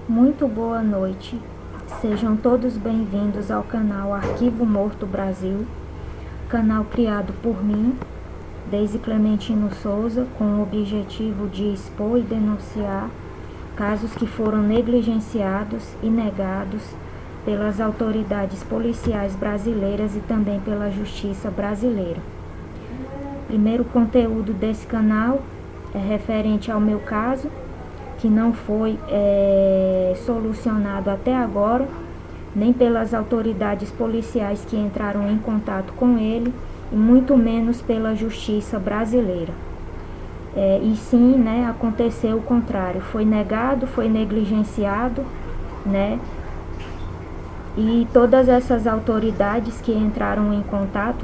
Muito boa noite, sejam todos bem-vindos ao canal Arquivo Morto Brasil, canal criado por mim, Deise Clementino Souza, com o objetivo de expor e denunciar casos que foram negligenciados e negados pelas autoridades policiais brasileiras e também pela justiça brasileira. Primeiro conteúdo desse canal é referente ao meu caso, que não foi solucionado até agora, nem pelas autoridades policiais que entraram em contato com ele, e muito menos pela justiça brasileira. E sim, aconteceu o contrário, foi negado, foi negligenciado, e todas essas autoridades que entraram em contato,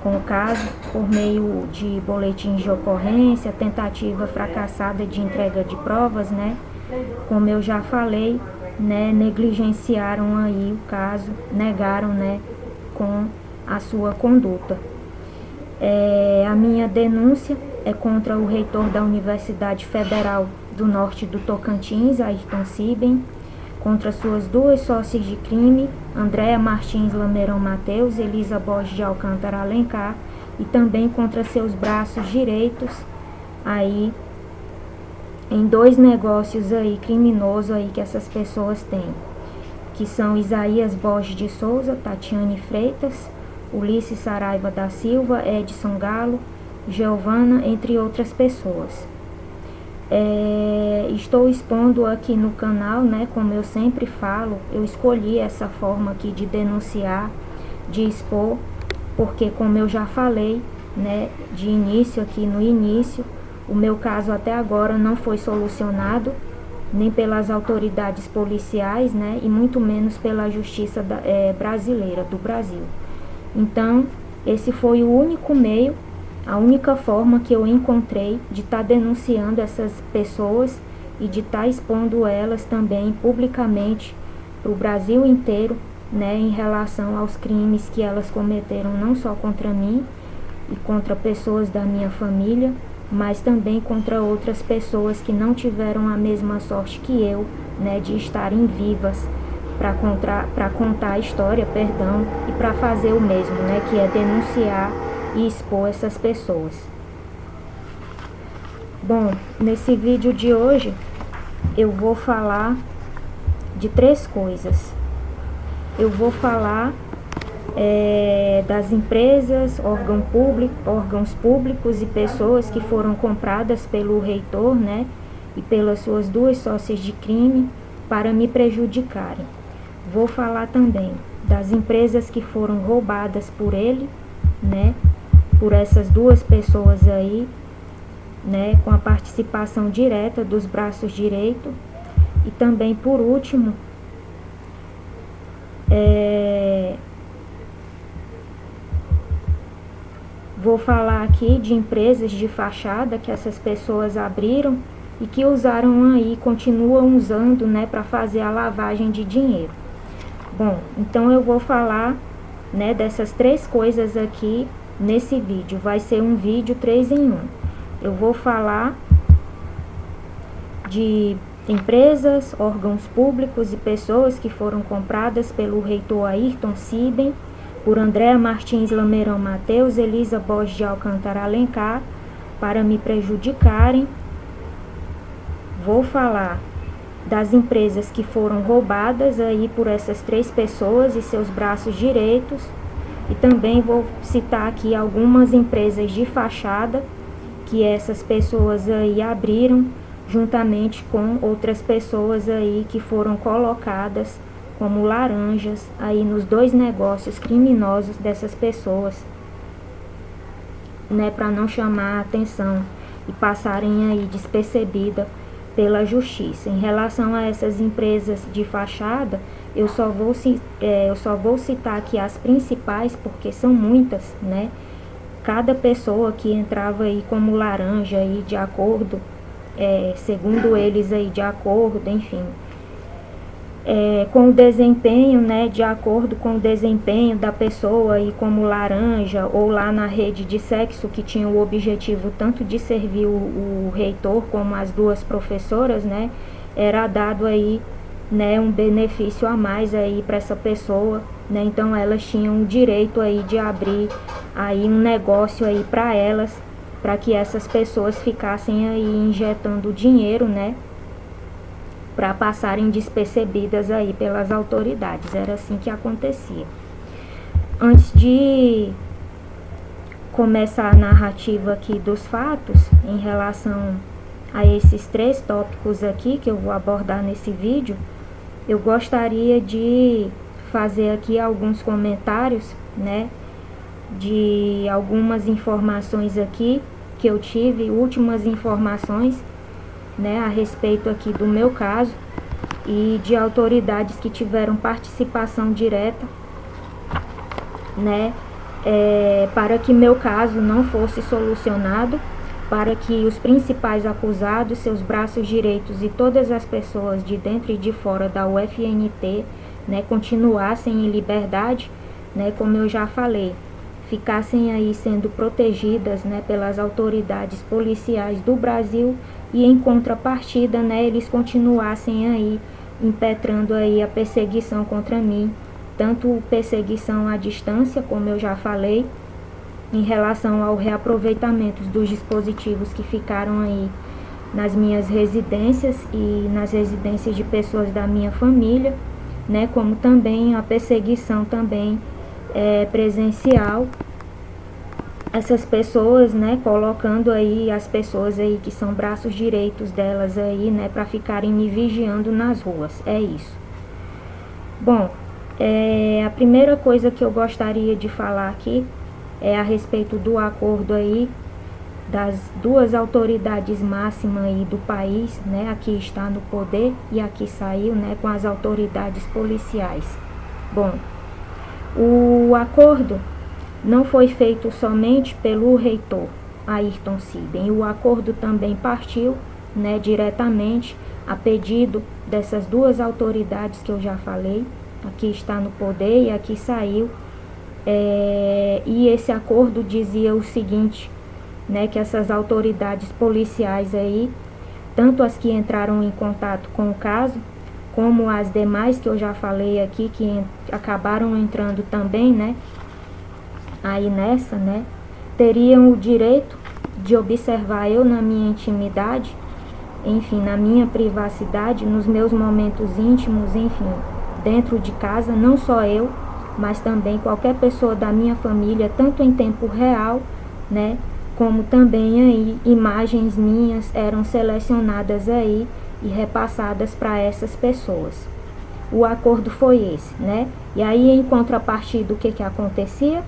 com o caso, por meio de boletins de ocorrência, tentativa fracassada de entrega de provas, como eu já falei, negligenciaram aí o caso, negaram, com a sua conduta. A minha denúncia é contra o reitor da Universidade Federal do Norte do Tocantins, Ayrton Siben, contra suas duas sócias de crime, Andréa Martins Lameirão Mateus e Elisa Borges de Alcântara Alencar, e também contra seus braços direitos aí em dois negócios aí criminosos aí que essas pessoas têm, que são Isaías Borges de Souza, Tatiane Freitas, Ulisses Saraiva da Silva, Edson Galo, Giovana, entre outras pessoas. Estou expondo aqui no canal, como eu sempre falo, eu escolhi essa forma aqui de denunciar, de expor, porque como eu já falei, de início aqui no início, o meu caso até agora não foi solucionado, nem pelas autoridades policiais, e muito menos pela justiça brasileira, do Brasil. Então, esse foi o único meio, a única forma que eu encontrei de estar denunciando essas pessoas e de estar expondo elas também publicamente para o Brasil inteiro, em relação aos crimes que elas cometeram não só contra mim e contra pessoas da minha família, mas também contra outras pessoas que não tiveram a mesma sorte que eu, de estarem vivas para contar a história, e para fazer o mesmo, que é denunciar e expor essas pessoas. Bom, nesse vídeo de hoje eu vou falar de três coisas. Eu vou falar das empresas, órgãos públicos e pessoas que foram compradas pelo reitor, e pelas suas duas sócias de crime para me prejudicarem. Vou falar também das empresas que foram roubadas por ele, por essas duas pessoas aí, com a participação direta dos braços direitos. E também, por último, vou falar aqui de empresas de fachada que essas pessoas abriram e que usaram aí, continuam usando, para fazer a lavagem de dinheiro. Bom, então eu vou falar, dessas três coisas aqui nesse vídeo. Vai ser um vídeo 3 em 1. Eu vou falar de empresas, órgãos públicos e pessoas que foram compradas pelo reitor Ayrton Siben, por Andréa Martins Lameirão Mateus, Elisa Borges de Alcântara Alencar, para me prejudicarem. Vou falar das empresas que foram roubadas aí por essas três pessoas e seus braços direitos. E também vou citar aqui algumas empresas de fachada que essas pessoas aí abriram, juntamente com outras pessoas aí que foram colocadas como laranjas aí nos dois negócios criminosos dessas pessoas, para não chamar a atenção e passarem aí despercebida pela justiça. Em relação a essas empresas de fachada, eu só vou citar aqui as principais, porque são muitas, Cada pessoa que entrava aí como laranja aí de acordo, segundo eles aí de acordo, enfim, com o desempenho, de acordo com o desempenho da pessoa aí como laranja, ou lá na rede de sexo, que tinha o objetivo tanto de servir o reitor como as duas professoras, era dado aí, né, um benefício a mais aí para essa pessoa, né? Então elas tinham o direito aí de abrir aí um negócio aí para elas, para que essas pessoas ficassem aí injetando dinheiro, né, para passarem despercebidas aí pelas autoridades. Era assim que acontecia. Antes de começar a narrativa aqui dos fatos em relação a esses 3 tópicos aqui que eu vou abordar nesse vídeo, eu gostaria de fazer aqui alguns comentários, né, de algumas informações aqui que eu tive, últimas informações, né, a respeito aqui do meu caso e de autoridades que tiveram participação direta, né, para que meu caso não fosse solucionado, para que os principais acusados, seus braços direitos e todas as pessoas de dentro e de fora da UFNT, né, continuassem em liberdade, né, como eu já falei, ficassem aí sendo protegidas, né, pelas autoridades policiais do Brasil e em contrapartida, né, eles continuassem aí impetrando aí a perseguição contra mim, tanto perseguição à distância, como eu já falei, em relação ao reaproveitamento dos dispositivos que ficaram aí nas minhas residências e nas residências de pessoas da minha família, né, como também a perseguição também presencial, essas pessoas, né, colocando aí as pessoas aí que são braços direitos delas aí, né, para ficarem me vigiando nas ruas. É isso. Bom, a primeira coisa que eu gostaria de falar aqui é a respeito do acordo aí das 2 autoridades máximas aí do país, né, aqui está no poder e aqui saiu, né, com as autoridades policiais. Bom, o acordo não foi feito somente pelo reitor Ayrton Siben, o acordo também partiu, né, diretamente a pedido dessas 2 autoridades que eu já falei, aqui está no poder e aqui saiu. E esse acordo dizia o seguinte, né, que essas autoridades policiais aí, tanto as que entraram em contato com o caso, como as demais que eu já falei aqui, que acabaram entrando também, né, aí nessa, né, teriam o direito de observar eu na minha intimidade, enfim, na minha privacidade, nos meus momentos íntimos, enfim, dentro de casa, não só eu, mas também qualquer pessoa da minha família, tanto em tempo real, né, como também aí imagens minhas eram selecionadas aí e repassadas para essas pessoas. O acordo foi esse, né? E aí, em contrapartida, o que acontecia?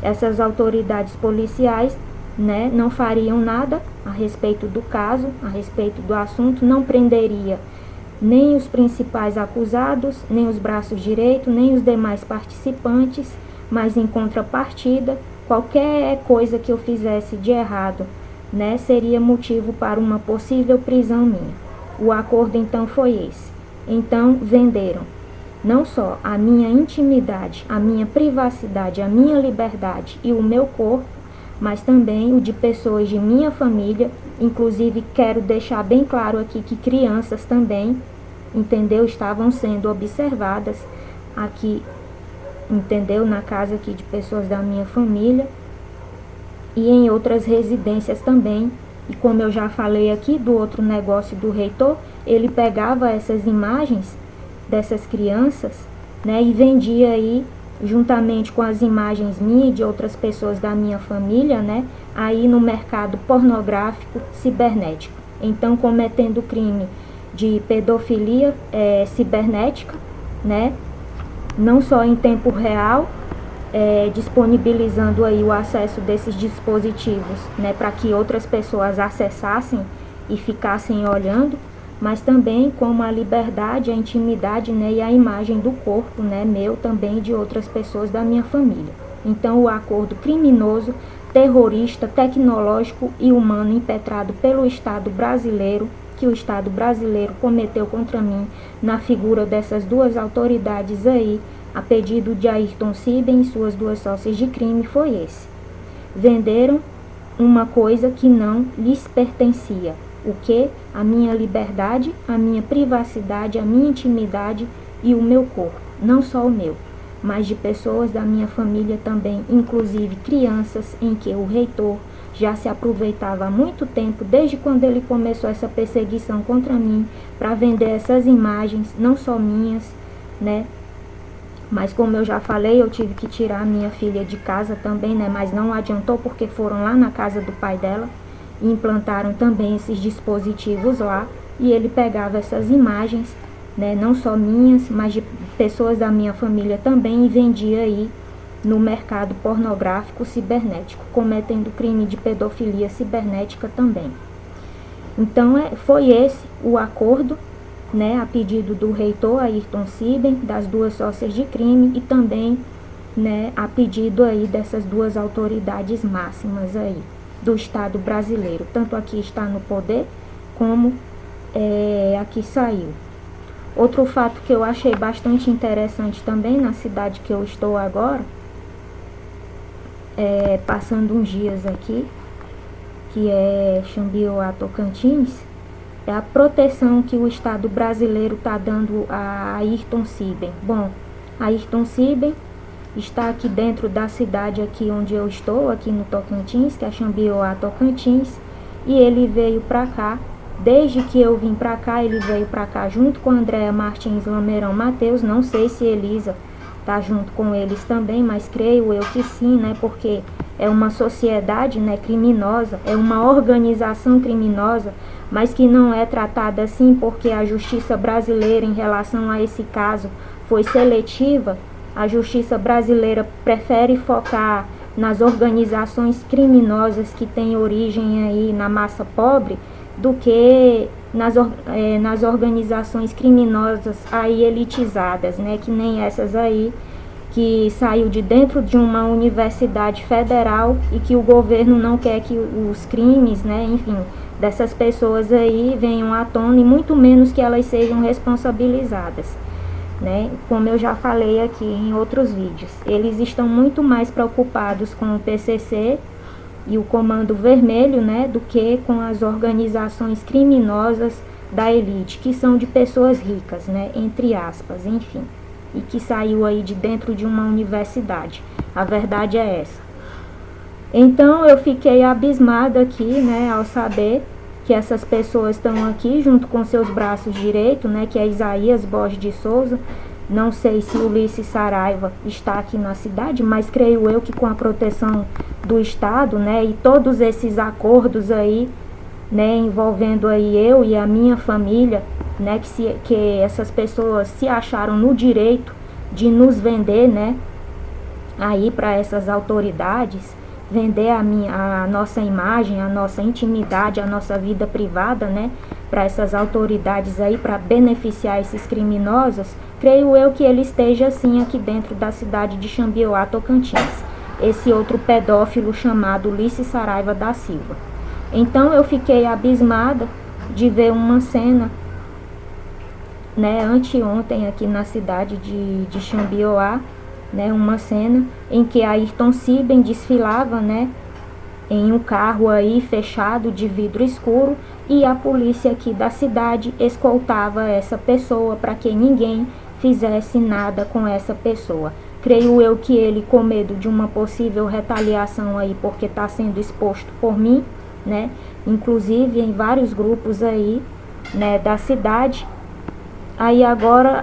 Essas autoridades policiais, né, não fariam nada a respeito do caso, a respeito do assunto, não prenderia nem os principais acusados, nem os braços direitos, nem os demais participantes, mas em contrapartida, qualquer coisa que eu fizesse de errado, né, seria motivo para uma possível prisão minha. O acordo então foi esse. Então venderam não só a minha intimidade, a minha privacidade, a minha liberdade e o meu corpo, mas também o de pessoas de minha família. Inclusive quero deixar bem claro aqui que crianças também, entendeu, estavam sendo observadas aqui, entendeu, na casa aqui de pessoas da minha família e em outras residências também. E como eu já falei aqui do outro negócio do reitor, ele pegava essas imagens dessas crianças, né, e vendia aí juntamente com as imagens minhas e de outras pessoas da minha família, né, aí no mercado pornográfico cibernético. Então, cometendo crime de pedofilia cibernética, né, não só em tempo real, disponibilizando aí o acesso desses dispositivos, né, para que outras pessoas acessassem e ficassem olhando, mas também como a liberdade, a intimidade, né, e a imagem do corpo, né, meu também e de outras pessoas da minha família. Então, o acordo criminoso, terrorista, tecnológico e humano impetrado pelo Estado brasileiro, que o Estado brasileiro cometeu contra mim na figura dessas 2 autoridades aí, a pedido de Ayrton Siben e suas 2 sócias de crime, foi esse. Venderam uma coisa que não lhes pertencia, O que? A minha liberdade, a minha privacidade, a minha intimidade e o meu corpo. Não só o meu, mas de pessoas da minha família também, inclusive crianças, em que o reitor já se aproveitava há muito tempo, desde quando ele começou essa perseguição contra mim, para vender essas imagens, não só minhas, né? Mas como eu já falei, eu tive que tirar a minha filha de casa também, né? Mas não adiantou, porque foram lá na casa do pai dela e implantaram também esses dispositivos lá, e ele pegava essas imagens, né? Não só minhas, mas de pessoas da minha família também, e vendia aí no mercado pornográfico cibernético, cometendo crime de pedofilia cibernética também. Então, foi esse o acordo, né, a pedido do reitor Ayrton Siben, das duas sócias de crime, e também, né, a pedido aí dessas duas autoridades máximas aí do Estado brasileiro, tanto aqui está no poder, como aqui saiu. Outro fato que eu achei bastante interessante também na cidade que eu estou agora, passando uns dias aqui, que é Xambioá, Tocantins, é a proteção que o Estado brasileiro está dando a Ayrton Siben. Bom, Ayrton Siben está aqui dentro da cidade aqui onde eu estou, aqui no Tocantins, que é Xambioá, Tocantins, e ele veio para cá. Desde que eu vim para cá, ele veio para cá junto com Andréa Martins Lameirão Mateus. Não sei se Elisa tá junto com eles também, mas creio eu que sim, né? Porque é uma sociedade, né, criminosa, é uma organização criminosa, mas que não é tratada assim porque a justiça brasileira em relação a esse caso foi seletiva. A justiça brasileira prefere focar nas organizações criminosas que têm origem aí na massa pobre, do que nas organizações criminosas aí elitizadas, né? Que nem essas aí, que saiu de dentro de uma universidade federal e que o governo não quer que os crimes, né, enfim, dessas pessoas aí venham à tona, e muito menos que elas sejam responsabilizadas, né? Como eu já falei aqui em outros vídeos, eles estão muito mais preocupados com o PCC e o Comando Vermelho, né, do que com as organizações criminosas da elite, que são de pessoas ricas, né, entre aspas, enfim, e que saiu aí de dentro de uma universidade. A verdade é essa. Então eu fiquei abismada aqui, né, ao saber que essas pessoas estão aqui junto com seus braços direitos, né, que é Isaías Borges de Souza. Não sei se Ulisses Saraiva está aqui na cidade, mas creio eu que com a proteção do Estado, né, e todos esses acordos aí, né, envolvendo aí eu e a minha família, né, que essas pessoas se acharam no direito de nos vender, né, aí para essas autoridades, vender a nossa imagem, a nossa intimidade, a nossa vida privada, né, para essas autoridades aí, para beneficiar esses criminosos. Creio eu que ele esteja assim aqui dentro da cidade de Xambioá, Tocantins, esse outro pedófilo chamado Ulisses Saraiva da Silva. Então eu fiquei abismada de ver uma cena, né, anteontem aqui na cidade de Xambioá, né, uma cena em que Ayrton Siben desfilava, né, em um carro aí fechado de vidro escuro, e a polícia aqui da cidade escoltava essa pessoa para que ninguém fizesse nada com essa pessoa. Creio eu que ele, com medo de uma possível retaliação aí, porque está sendo exposto por mim, né, inclusive em vários grupos aí, né, da cidade. Aí agora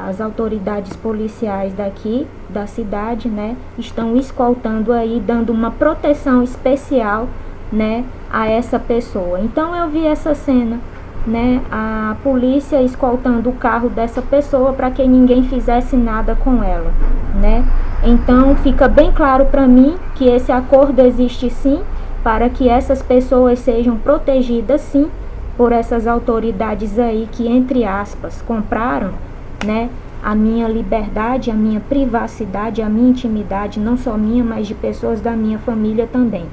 as autoridades policiais daqui da cidade, né, estão escoltando aí, dando uma proteção especial, né, a essa pessoa. Então eu vi essa cena, né, a polícia escoltando o carro dessa pessoa para que ninguém fizesse nada com ela, né? Então fica bem claro para mim que esse acordo existe sim, para que essas pessoas sejam protegidas sim por essas autoridades aí que, entre aspas, compraram, né, a minha liberdade, a minha privacidade, a minha intimidade, não só minha, mas de pessoas da minha família também,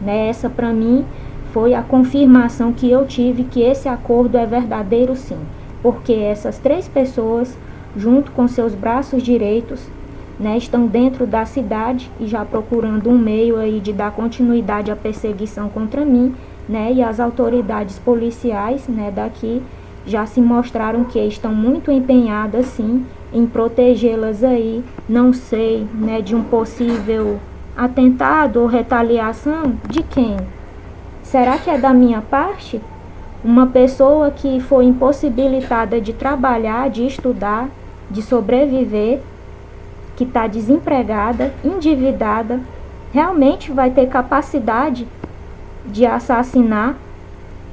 né? Essa para mim foi a confirmação que eu tive que esse acordo é verdadeiro sim, porque essas três pessoas, junto com seus braços direitos, né, estão dentro da cidade e já procurando um meio aí de dar continuidade à perseguição contra mim, né, e as autoridades policiais, né, daqui já se mostraram que estão muito empenhadas, sim, em protegê-las aí, não sei, né, de um possível atentado ou retaliação de quem? Será que é da minha parte? Uma pessoa que foi impossibilitada de trabalhar, de estudar, de sobreviver, que está desempregada, endividada, realmente vai ter capacidade de assassinar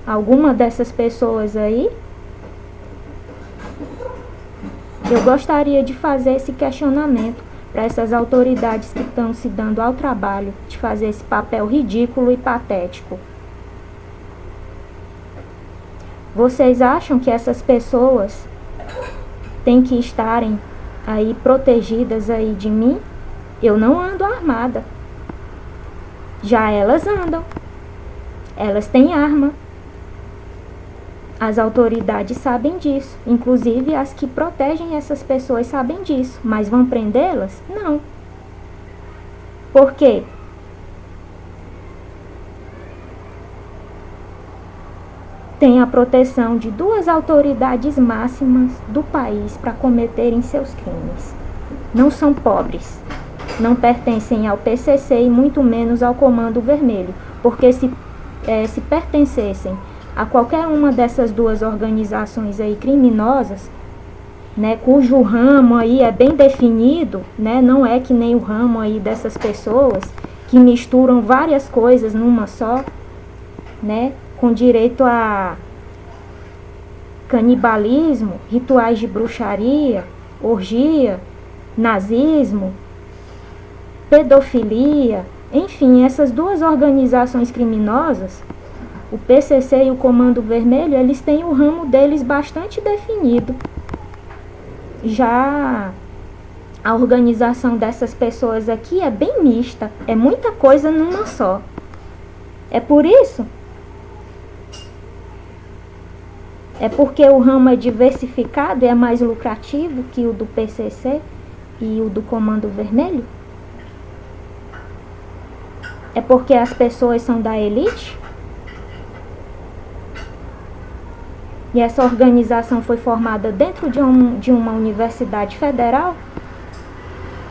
alguma dessas pessoas aí? Eu gostaria de fazer esse questionamento para essas autoridades que estão se dando ao trabalho de fazer esse papel ridículo e patético. Vocês acham que essas pessoas têm que estarem aí protegidas aí de mim? Eu não ando armada. Já elas andam. Elas têm arma. As autoridades sabem disso. Inclusive as que protegem essas pessoas sabem disso. Mas vão prendê-las? Não. Por quê? Tem a proteção de duas autoridades máximas do país para cometerem seus crimes. Não são pobres, não pertencem ao PCC e muito menos ao Comando Vermelho, porque se pertencessem a qualquer uma dessas duas organizações aí criminosas, né, cujo ramo aí é bem definido, né, não é que nem o ramo aí dessas pessoas que misturam várias coisas numa só, né, com direito a canibalismo, rituais de bruxaria, orgia, nazismo, pedofilia, enfim, essas duas organizações criminosas, o PCC e o Comando Vermelho, eles têm o ramo deles bastante definido. Já a organização dessas pessoas aqui é bem mista, é muita coisa numa só. É por isso? É porque o ramo é diversificado e é mais lucrativo que o do PCC e o do Comando Vermelho? É porque as pessoas são da elite? E essa organização foi formada dentro de uma universidade federal?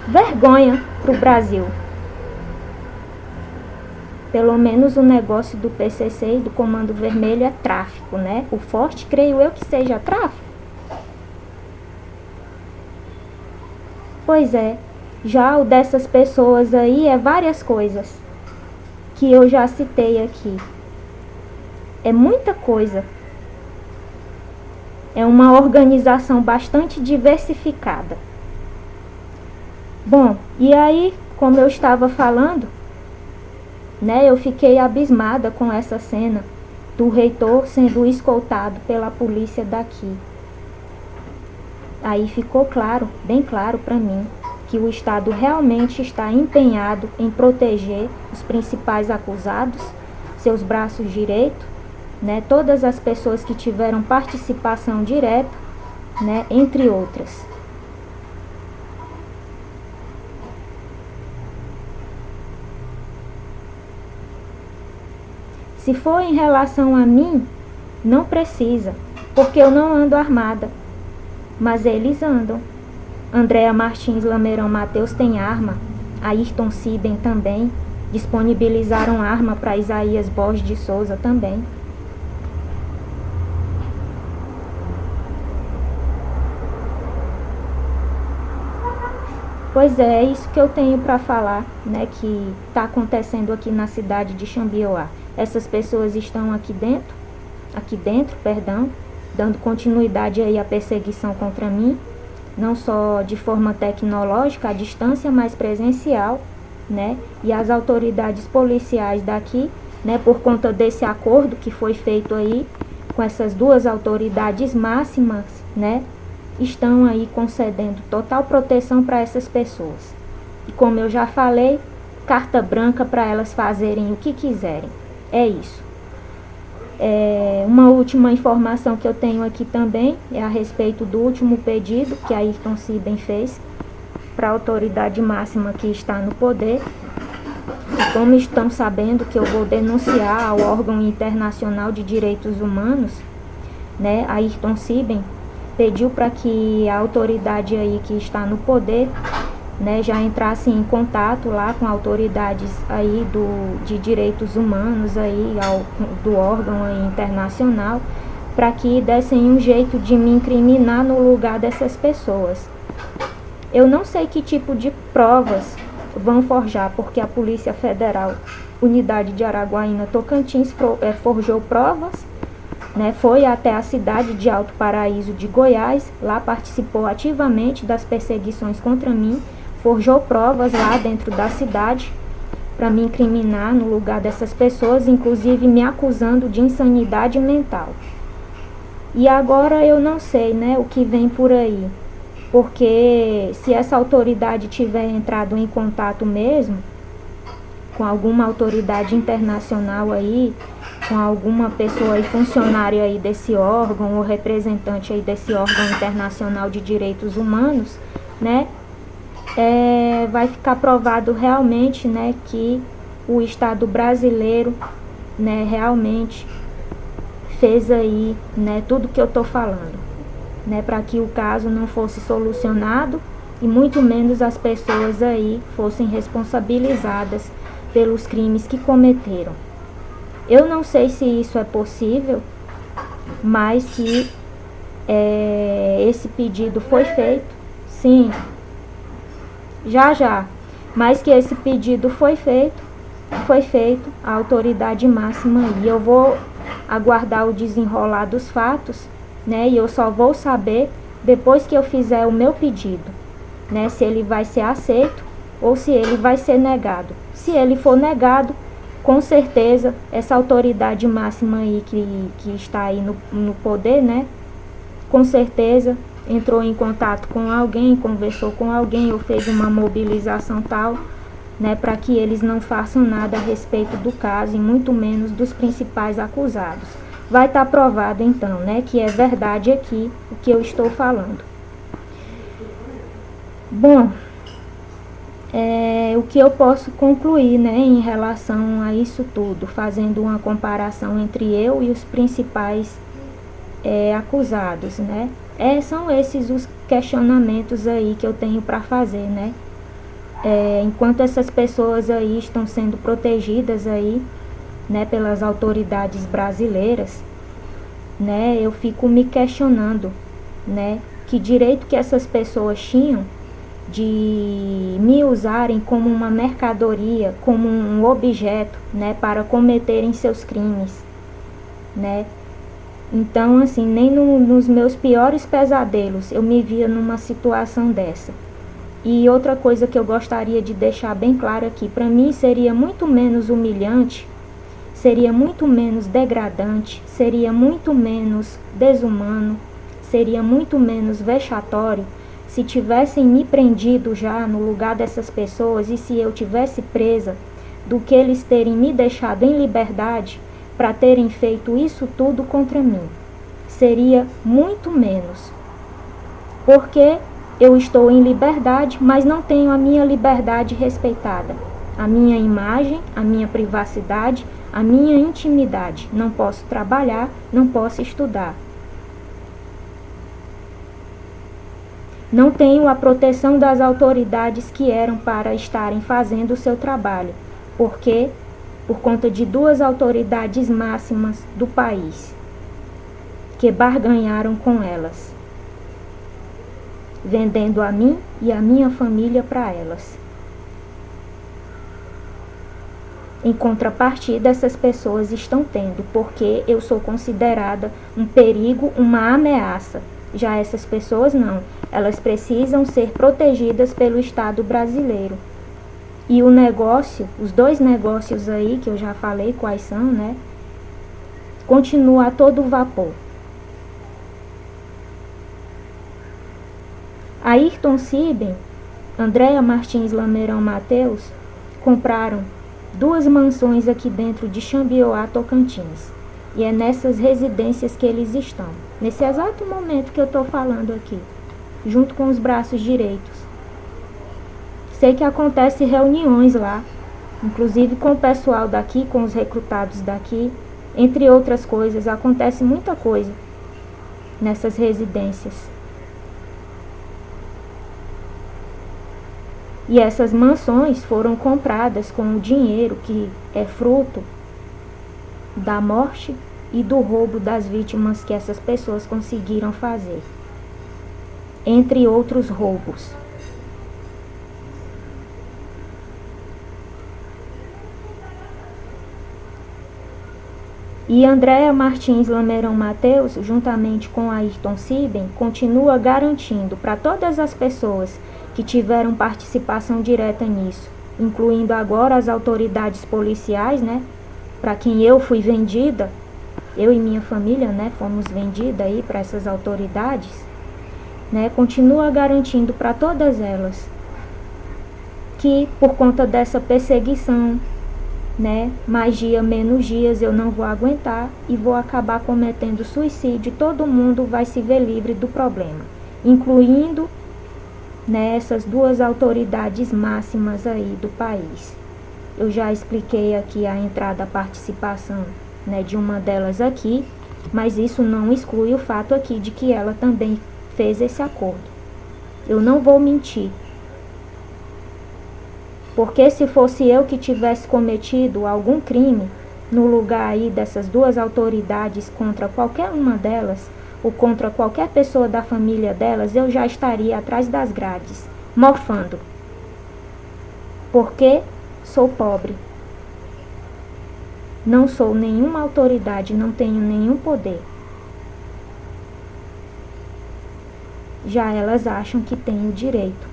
Vergonha para o Brasil. Pelo menos o negócio do PCC e do Comando Vermelho é tráfico, né? O forte, creio eu, que seja tráfico. Pois é, já o dessas pessoas aí é várias coisas que eu já citei aqui. É muita coisa. É uma organização bastante diversificada. Bom, e aí, como eu estava falando, né, eu fiquei abismada com essa cena do reitor sendo escoltado pela polícia daqui. Aí ficou claro, bem claro para mim, que o Estado realmente está empenhado em proteger os principais acusados, seus braços direitos, né, todas as pessoas que tiveram participação direta, né, entre outras. Se for em relação a mim, não precisa, porque eu não ando armada, mas eles andam. Andréa Martins Lameirão Mateus tem arma, Ayrton Siben também, disponibilizaram arma para Isaías Borges de Souza também. Pois é isso que eu tenho para falar, né, que está acontecendo aqui na cidade de Xambioá. Essas pessoas estão aqui dentro, dando continuidade aí à perseguição contra mim, não só de forma tecnológica, à distância, mas presencial, né? E as autoridades policiais daqui, né, por conta desse acordo que foi feito aí com essas duas autoridades máximas, né, estão aí concedendo total proteção para essas pessoas. E como eu já falei, carta branca para elas fazerem o que quiserem. É isso. Uma última informação que eu tenho aqui também é a respeito do último pedido que a Ayrton Siben fez para a autoridade máxima que está no poder, como estão sabendo que eu vou denunciar ao órgão internacional de direitos humanos, né, a Ayrton Sibem pediu para que a autoridade aí que está no poder, né, já entrasse em contato lá com autoridades aí de direitos humanos aí, do órgão aí internacional, para que dessem um jeito de me incriminar no lugar dessas pessoas. Eu não sei que tipo de provas vão forjar, porque a Polícia Federal, Unidade de Araguaína, Tocantins, forjou provas, né, foi até a cidade de Alto Paraíso de Goiás, lá participou ativamente das perseguições contra mim, forjou provas lá dentro da cidade para me incriminar no lugar dessas pessoas, inclusive me acusando de insanidade mental. E agora eu não sei, né, o que vem por aí, porque se essa autoridade tiver entrado em contato mesmo com alguma autoridade internacional aí, com alguma pessoa aí, funcionária aí desse órgão ou representante aí desse órgão internacional de direitos humanos, né, vai ficar provado realmente, né, que o Estado brasileiro, né, realmente fez aí, né, tudo que eu tô falando, né, para que o caso não fosse solucionado e muito menos as pessoas aí fossem responsabilizadas pelos crimes que cometeram. Eu não sei se isso é possível, mas que esse pedido foi feito, sim, já, mas que esse pedido foi feito, a autoridade máxima, e eu vou aguardar o desenrolar dos fatos, né, e eu só vou saber depois que eu fizer o meu pedido, né, se ele vai ser aceito ou se ele vai ser negado. Se ele for negado, com certeza essa autoridade máxima aí que está aí no poder, né, com certeza entrou em contato com alguém, conversou com alguém ou fez uma mobilização tal, né, para que eles não façam nada a respeito do caso e muito menos dos principais acusados. Vai estar provado então, né, que é verdade aqui o que eu estou falando. Bom, o que eu posso concluir, né, em relação a isso tudo, fazendo uma comparação entre eu e os principais acusados, né? São esses os questionamentos aí que eu tenho para fazer, né? Enquanto essas pessoas aí estão sendo protegidas aí, né, pelas autoridades brasileiras, né, eu fico me questionando, né, que direito que essas pessoas tinham de me usarem como uma mercadoria, como um objeto, né, para cometerem seus crimes, né? Então, assim, nem nos meus piores pesadelos eu me via numa situação dessa. E outra coisa que eu gostaria de deixar bem claro aqui, para mim seria muito menos humilhante, seria muito menos degradante, seria muito menos desumano, seria muito menos vexatório se tivessem me prendido já no lugar dessas pessoas e se eu tivesse presa, do que eles terem me deixado em liberdade para terem feito isso tudo contra mim. Seria muito menos. Porque eu estou em liberdade, mas não tenho a minha liberdade respeitada. A minha imagem, a minha privacidade, a minha intimidade. Não posso trabalhar, não posso estudar. Não tenho a proteção das autoridades que eram para estarem fazendo o seu trabalho, porque por conta de duas autoridades máximas do país, que barganharam com elas, vendendo a mim e a minha família para elas. Em contrapartida, essas pessoas estão tendo, porque eu sou considerada um perigo, uma ameaça. Já essas pessoas não, elas precisam ser protegidas pelo Estado brasileiro. E o negócio, os dois negócios aí, que eu já falei quais são, né, continua a todo vapor. Ayrton Sibem, Andréa Martins Lameirão Mateus compraram 2 mansões aqui dentro de Xambioá, Tocantins. E é nessas residências que eles estão, nesse exato momento que eu estou falando aqui, junto com os braços direitos. Sei que acontecem reuniões lá, inclusive com o pessoal daqui, com os recrutados daqui, entre outras coisas. Acontece muita coisa nessas residências. E essas mansões foram compradas com o dinheiro que é fruto da morte e do roubo das vítimas que essas pessoas conseguiram fazer, entre outros roubos. E Andréa Martins Lameirão Mateus, juntamente com Ayrton Siben, continua garantindo para todas as pessoas que tiveram participação direta nisso, incluindo agora as autoridades policiais, né, para quem eu fui vendida, eu e minha família, né, fomos vendida aí para essas autoridades, né, continua garantindo para todas elas que por conta dessa perseguição, né, mais dia, menos dias, eu não vou aguentar e vou acabar cometendo suicídio. Todo mundo vai se ver livre do problema, incluindo, né, essas duas autoridades máximas aí do país. Eu já expliquei aqui a entrada, a participação, né, de uma delas aqui, mas isso não exclui o fato aqui de que ela também fez esse acordo. Eu não vou mentir. Porque se fosse eu que tivesse cometido algum crime no lugar aí dessas duas autoridades contra qualquer uma delas, ou contra qualquer pessoa da família delas, eu já estaria atrás das grades, mofando. Porque sou pobre. Não sou nenhuma autoridade, não tenho nenhum poder. Já elas acham que têm o direito.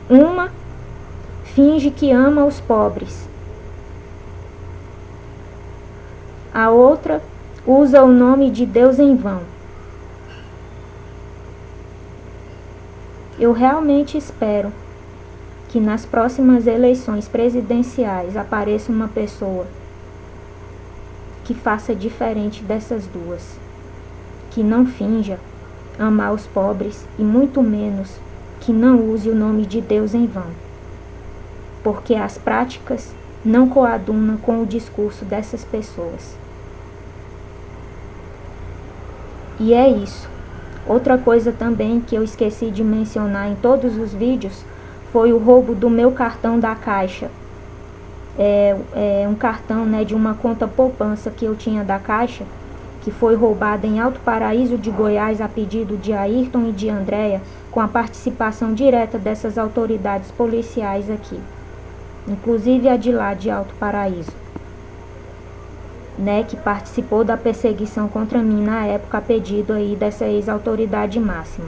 Uma finge que ama os pobres. A outra usa o nome de Deus em vão. Eu realmente espero que nas próximas eleições presidenciais apareça uma pessoa que faça diferente dessas duas, que não finja amar os pobres e muito menos que não use o nome de Deus em vão, porque as práticas não coadunam com o discurso dessas pessoas. E é isso. Outra coisa também que eu esqueci de mencionar em todos os vídeos foi o roubo do meu cartão da Caixa. É um cartão, né, de uma conta poupança que eu tinha da Caixa, que foi roubada em Alto Paraíso de Goiás a pedido de Ayrton e de Andréa, com a participação direta dessas autoridades policiais aqui, inclusive a de lá de Alto Paraíso, né, que participou da perseguição contra mim na época a pedido aí dessa ex-autoridade máxima.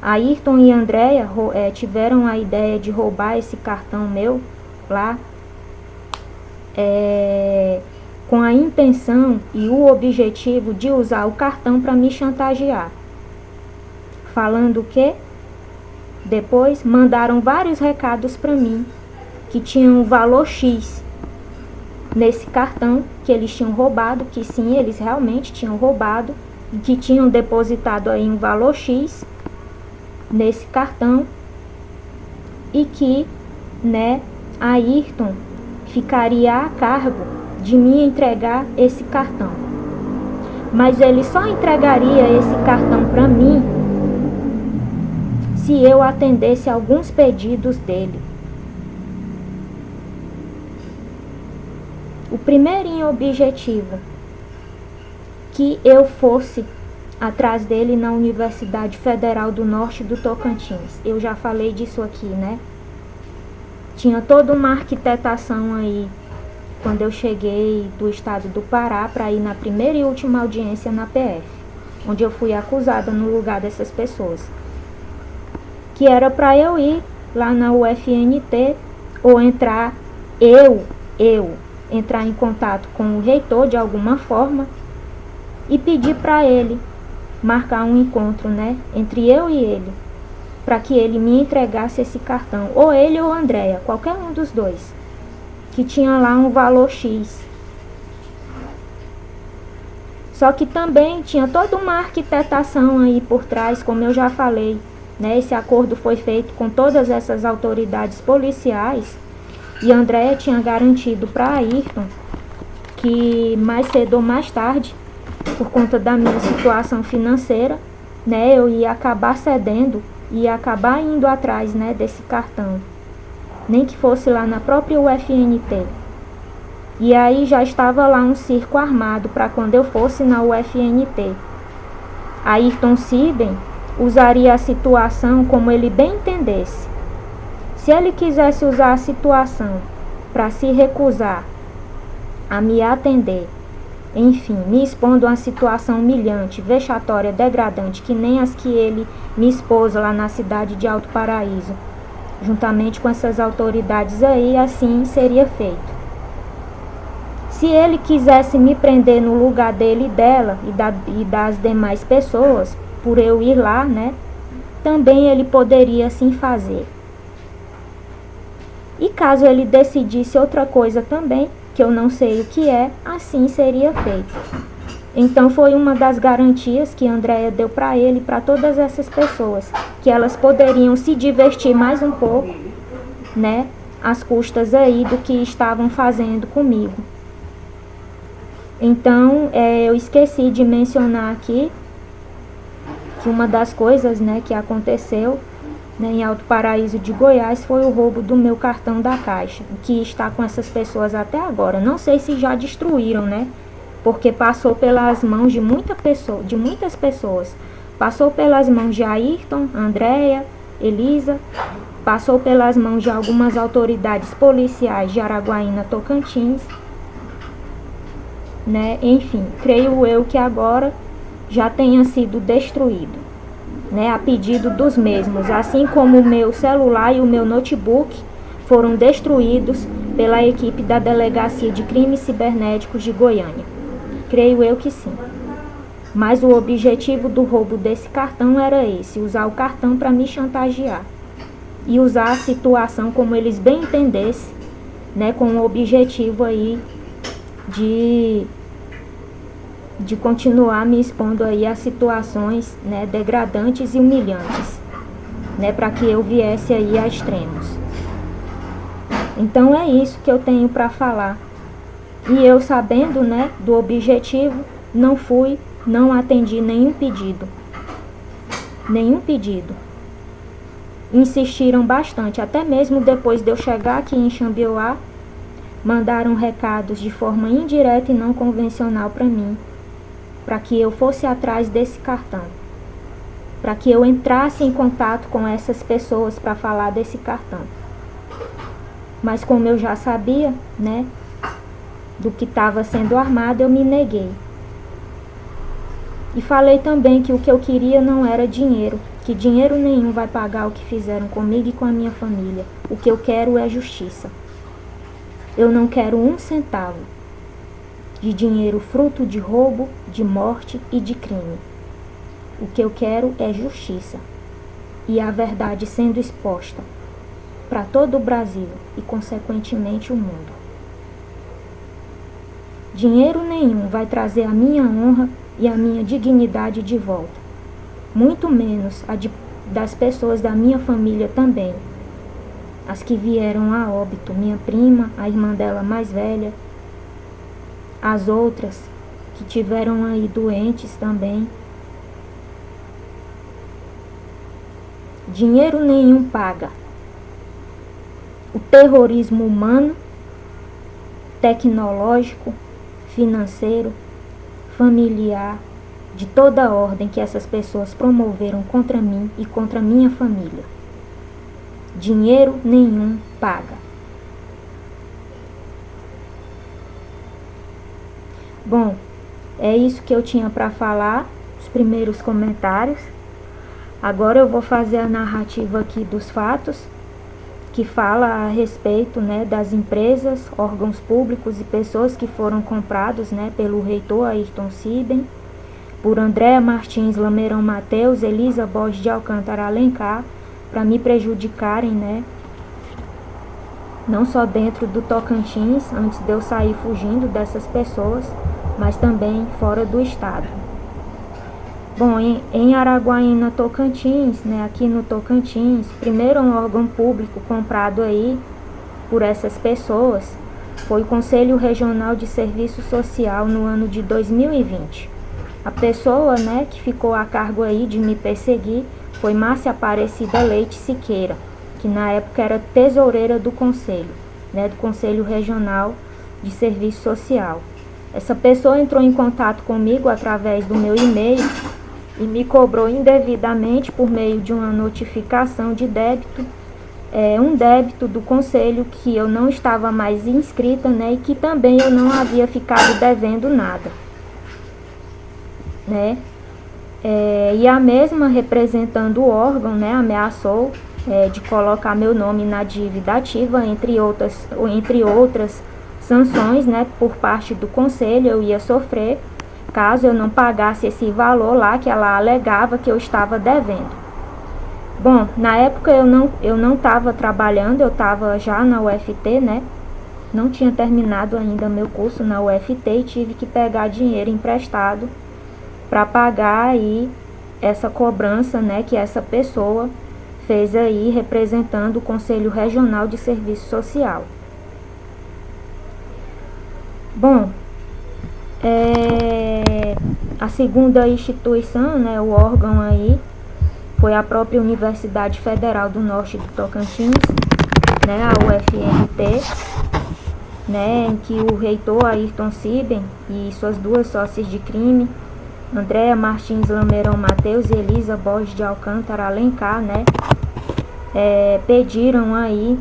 Ayrton e Andréa tiveram a ideia de roubar esse cartão meu lá, com a intenção e o objetivo de usar o cartão para me chantagear. Falando que depois mandaram vários recados para mim que tinham um valor X nesse cartão, que eles tinham roubado, que sim, eles realmente tinham roubado, que tinham depositado aí um valor X nesse cartão e que, né, Ayrton ficaria a cargo de me entregar esse cartão. Mas ele só entregaria esse cartão para mim se eu atendesse alguns pedidos dele. O primeiro objetivo, que eu fosse atrás dele na Universidade Federal do Norte do Tocantins. Eu já falei disso aqui, né? Tinha toda uma arquitetação aí quando eu cheguei do estado do Pará para ir na primeira e última audiência na PF, onde eu fui acusada no lugar dessas pessoas. Que era para eu ir lá na UFNT ou entrar, entrar em contato com o reitor de alguma forma e pedir para ele marcar um encontro, né, entre eu e ele, para que ele me entregasse esse cartão, ou ele ou Andréa, qualquer um dos dois, que tinha lá um valor X. Só que também tinha toda uma arquitetação aí por trás, como eu já falei, né? Esse acordo foi feito com todas essas autoridades policiais E Andréia tinha garantido para Ayrton que mais cedo ou mais tarde, por conta da minha situação financeira, né, eu ia acabar cedendo, ia acabar indo atrás, né, desse cartão, nem que fosse lá na própria UFNT. E aí já estava lá um circo armado para quando eu fosse na UFNT. Ayrton Siben usaria a situação como ele bem entendesse. Se ele quisesse usar a situação para se recusar a me atender, enfim, me expondo a uma situação humilhante, vexatória, degradante, que nem as que ele me expôs lá na cidade de Alto Paraíso, juntamente com essas autoridades aí, assim seria feito. Se ele quisesse me prender no lugar dele e dela e das demais pessoas, por eu ir lá, né, também ele poderia assim fazer. E caso ele decidisse outra coisa também, que eu não sei o que é, assim seria feito. Então foi uma das garantias que Andréia deu para ele e para todas essas pessoas, que elas poderiam se divertir mais um pouco, né, às custas aí do que estavam fazendo comigo. Então, eu esqueci de mencionar aqui que uma das coisas, né, que aconteceu, né, em Alto Paraíso de Goiás foi o roubo do meu cartão da Caixa, que está com essas pessoas até agora. Não sei se já destruíram, né? Porque passou pelas mãos de muitas pessoas. Passou pelas mãos de Ayrton, Andréia, Elisa, passou pelas mãos de algumas autoridades policiais de Araguaína, Tocantins, né? Enfim, creio eu que agora já tenha sido destruído, né, a pedido dos mesmos, assim como o meu celular e o meu notebook foram destruídos pela equipe da Delegacia de Crimes Cibernéticos de Goiânia. Creio eu que sim. Mas o objetivo do roubo desse cartão era esse, usar o cartão para me chantagear e usar a situação como eles bem entendessem, né, com o objetivo aí de continuar me expondo aí a situações, né, degradantes e humilhantes, né, para que eu viesse aí a extremos. Então é isso que eu tenho para falar. E eu, sabendo, né, do objetivo, não atendi nenhum pedido. Nenhum pedido. Insistiram bastante, até mesmo depois de eu chegar aqui em Xambioá, mandaram recados de forma indireta e não convencional para mim, para que eu fosse atrás desse cartão, para que eu entrasse em contato com essas pessoas para falar desse cartão. Mas como eu já sabia, né, do que estava sendo armado, eu me neguei. E falei também que o que eu queria não era dinheiro, que dinheiro nenhum vai pagar o que fizeram comigo e com a minha família. O que eu quero é justiça. Eu não quero um centavo de dinheiro fruto de roubo, de morte e de crime. O que eu quero é justiça e a verdade sendo exposta para todo o Brasil e, consequentemente, o mundo. Dinheiro nenhum vai trazer a minha honra e a minha dignidade de volta, muito menos das pessoas da minha família também, as que vieram a óbito, minha prima, a irmã dela mais velha, as outras que tiveram aí doentes também. Dinheiro nenhum paga o terrorismo humano, tecnológico, financeiro, familiar, de toda ordem que essas pessoas promoveram contra mim e contra minha família. Dinheiro nenhum paga. Bom, é isso que eu tinha para falar, os primeiros comentários. Agora eu vou fazer a narrativa aqui dos fatos, que fala a respeito, né, das empresas, órgãos públicos e pessoas que foram comprados, né, pelo reitor Ayrton Siben, por Andréia Martins Lameirão Mateus, Elisa Borges de Alcântara Alencar, para me prejudicarem, né, não só dentro do Tocantins, antes de eu sair fugindo dessas pessoas, mas também fora do estado. Bom, em Araguaína, Tocantins, né, aqui no Tocantins, primeiro um órgão público comprado aí por essas pessoas foi o Conselho Regional de Serviço Social no ano de 2020. A pessoa, né, que ficou a cargo aí de me perseguir foi Márcia Aparecida Leite Siqueira, que na época era tesoureira do Conselho, né, do Conselho Regional de Serviço Social. Essa pessoa entrou em contato comigo através do meu e-mail e me cobrou indevidamente por meio de uma notificação de débito, um débito do Conselho que eu não estava mais inscrita, né, e que também eu não havia ficado devendo nada, né. E a mesma, representando o órgão, né, ameaçou de colocar meu nome na dívida ativa, entre outras sanções, né, por parte do Conselho eu ia sofrer caso eu não pagasse esse valor lá que ela alegava que eu estava devendo. Bom, na época eu não estava trabalhando, eu estava já na UFT, né? Não tinha terminado ainda meu curso na UFT e tive que pegar dinheiro emprestado para pagar aí essa cobrança, né, que essa pessoa fez aí representando o Conselho Regional de Serviço Social. Bom, a segunda instituição, né, o órgão aí, foi a própria Universidade Federal do Norte do Tocantins, né, a UFNT, né, em que o reitor Ayrton Siben e suas duas sócias de crime, Andréa Martins Lameirão Mateus e Elisa Borges de Alcântara Alencar, né, pediram aí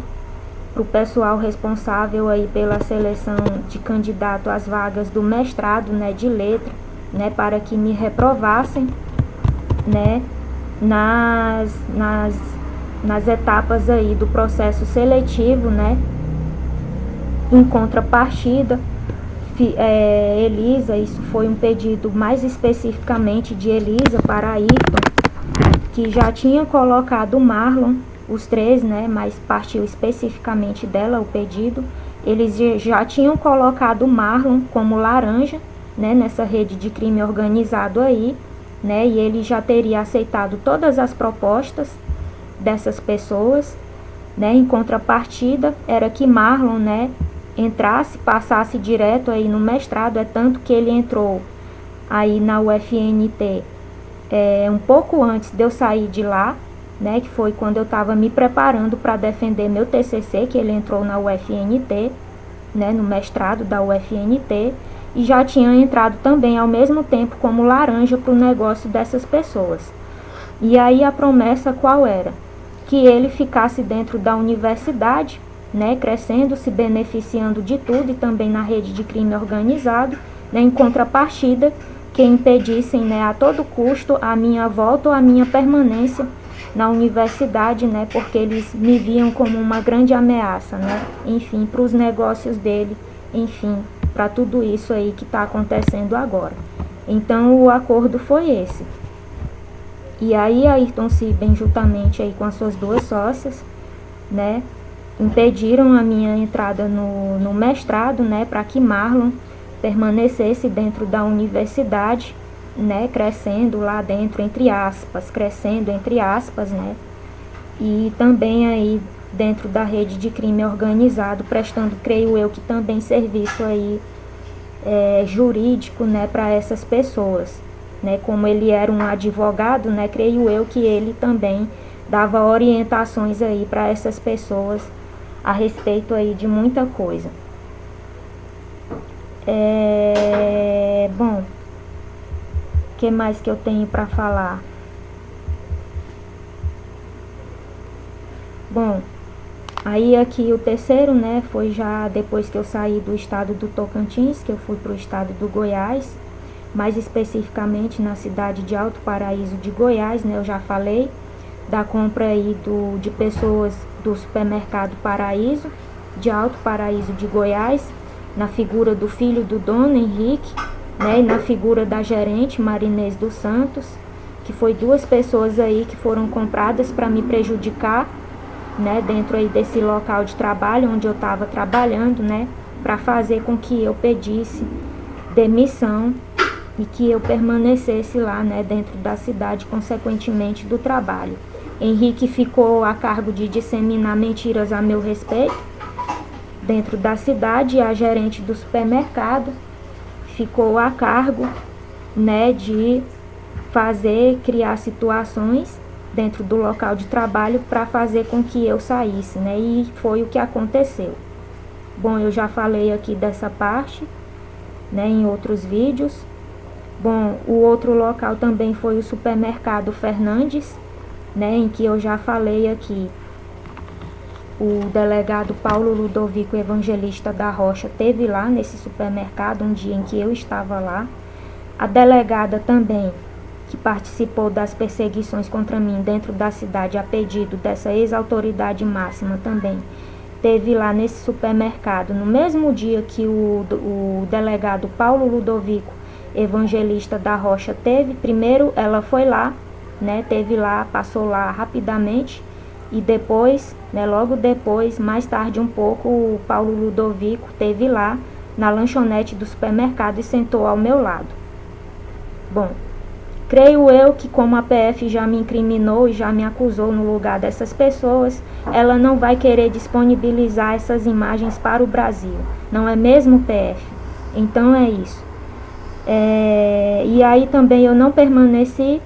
para o pessoal responsável aí pela seleção de candidato às vagas do mestrado, né, de letra, né, para que me reprovassem, né, nas etapas aí do processo seletivo, né. Em contrapartida, Elisa, isso foi um pedido mais especificamente de Elisa para Ayrton, que já tinha colocado o Marlon, os três, né, mas partiu especificamente dela o pedido. Eles já tinham colocado o Marlon como laranja, né, nessa rede de crime organizado aí, né, e ele já teria aceitado todas as propostas dessas pessoas, né. Em contrapartida, era que Marlon, né, passasse direto aí no mestrado, tanto que ele entrou aí na UFNT um pouco antes de eu sair de lá, né, que foi quando eu estava me preparando para defender meu TCC, que ele entrou na UFNT, né, no mestrado da UFNT, e já tinha entrado também ao mesmo tempo como laranja para o negócio dessas pessoas. E aí a promessa qual era? Que ele ficasse dentro da universidade, né, crescendo, se beneficiando de tudo e também na rede de crime organizado, né, em contrapartida, que impedissem, né, a todo custo a minha volta ou a minha permanência na universidade, né, porque eles me viam como uma grande ameaça, né, enfim, para os negócios dele, enfim, para tudo isso aí que está acontecendo agora. Então o acordo foi esse. E aí Ayrton Siben, juntamente aí com as suas duas sócias, né, impediram a minha entrada no mestrado, né, para que Marlon permanecesse dentro da universidade, né, crescendo lá dentro, crescendo entre aspas, né, e também aí dentro da rede de crime organizado, prestando, creio eu, que também serviço aí jurídico, né, para essas pessoas, né, como ele era um advogado, né, creio eu que ele também dava orientações aí para essas pessoas a respeito aí de muita coisa. Bom, o que mais que eu tenho para falar? Bom, aí aqui o terceiro, né, foi já depois que eu saí do estado do Tocantins, que eu fui para o estado do Goiás, mais especificamente na cidade de Alto Paraíso de Goiás, né, eu já falei da compra aí de pessoas do supermercado Paraíso, de Alto Paraíso de Goiás, na figura do filho do dono, Henrique, né, e na figura da gerente, Marinês dos Santos, que foi duas pessoas aí que foram compradas para me prejudicar, né, dentro aí desse local de trabalho onde eu estava trabalhando, né, para fazer com que eu pedisse demissão e que eu permanecesse lá, né, dentro da cidade, consequentemente do trabalho. Henrique ficou a cargo de disseminar mentiras a meu respeito, dentro da cidade, e a gerente do supermercado ficou a cargo, né, de criar situações dentro do local de trabalho para fazer com que eu saísse, né, e foi o que aconteceu. Bom, eu já falei aqui dessa parte, né, em outros vídeos. Bom, o outro local também foi o supermercado Fernandes, né, em que eu já falei aqui. O delegado Paulo Ludovico Evangelista da Rocha teve lá nesse supermercado um dia em que eu estava lá. A delegada também, que participou das perseguições contra mim dentro da cidade a pedido dessa ex-autoridade máxima também, teve lá nesse supermercado no mesmo dia que o delegado Paulo Ludovico Evangelista da Rocha teve. Primeiro ela foi lá, né, teve lá, passou lá rapidamente, e depois, né, logo depois, mais tarde um pouco, o Paulo Ludovico teve lá na lanchonete do supermercado e sentou ao meu lado. Bom, creio eu que como a PF já me incriminou e já me acusou no lugar dessas pessoas, ela não vai querer disponibilizar essas imagens para o Brasil. Não é mesmo, PF? Então é isso. E aí também eu não permaneci,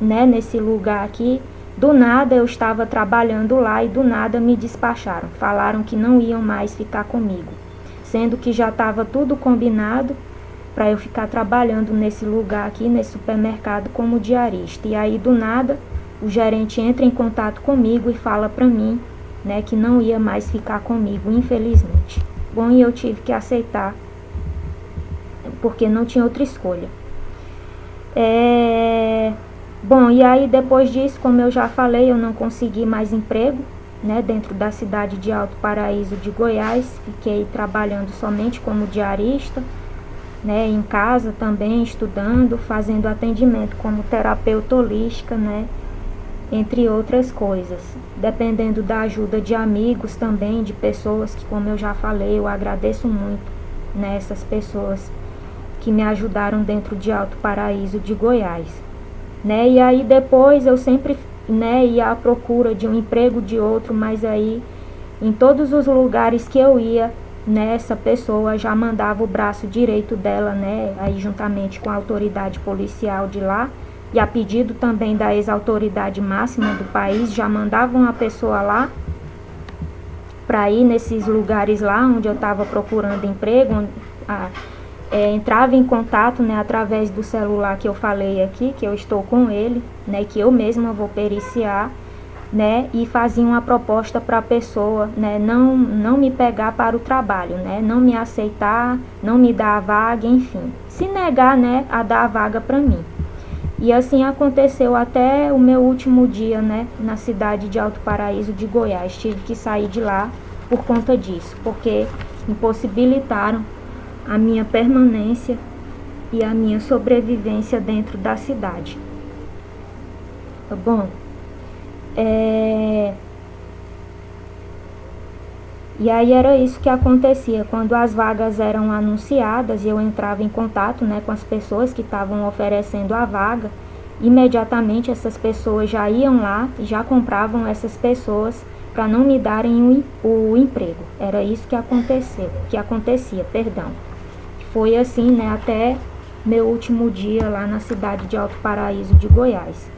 né, nesse lugar aqui. Do nada eu estava trabalhando lá e do nada me despacharam. Falaram que não iam mais ficar comigo, sendo que já estava tudo combinado para eu ficar trabalhando nesse lugar aqui, nesse supermercado, como diarista. E aí do nada o gerente entra em contato comigo e fala para mim, né, que não ia mais ficar comigo, infelizmente. Bom, e eu tive que aceitar, porque não tinha outra escolha. Bom, e aí depois disso, como eu já falei, eu não consegui mais emprego, né, dentro da cidade de Alto Paraíso de Goiás. Fiquei trabalhando somente como diarista, né, em casa também, estudando, fazendo atendimento como terapeuta holística, né, entre outras coisas. Dependendo da ajuda de amigos também, de pessoas que, como eu já falei, eu agradeço muito, né, essas pessoas que me ajudaram dentro de Alto Paraíso de Goiás. Né, e aí depois eu sempre, né, ia à procura de um emprego, de outro, mas aí em todos os lugares que eu ia, né, essa pessoa já mandava o braço direito dela, né, aí juntamente com a autoridade policial de lá, e a pedido também da ex-autoridade máxima do país, já mandavam a pessoa lá para ir nesses lugares lá onde eu estava procurando emprego, onde, entrava em contato, né, através do celular que eu falei aqui, que eu estou com ele, né, que eu mesma vou periciar, né, e fazia uma proposta para a pessoa, né, não me pegar para o trabalho, né, não me aceitar, não me dar a vaga, enfim, se negar, né, a dar a vaga para mim. E assim aconteceu até o meu último dia, né, na cidade de Alto Paraíso de Goiás. Tive que sair de lá por conta disso, porque impossibilitaram a minha permanência e a minha sobrevivência dentro da cidade. Bom, e aí era isso que acontecia. Quando as vagas eram anunciadas e eu entrava em contato, né, com as pessoas que estavam oferecendo a vaga, imediatamente essas pessoas já iam lá e já compravam essas pessoas para não me darem o emprego. Era isso que acontecia, perdão. Foi assim, né, até meu último dia lá na cidade de Alto Paraíso de Goiás.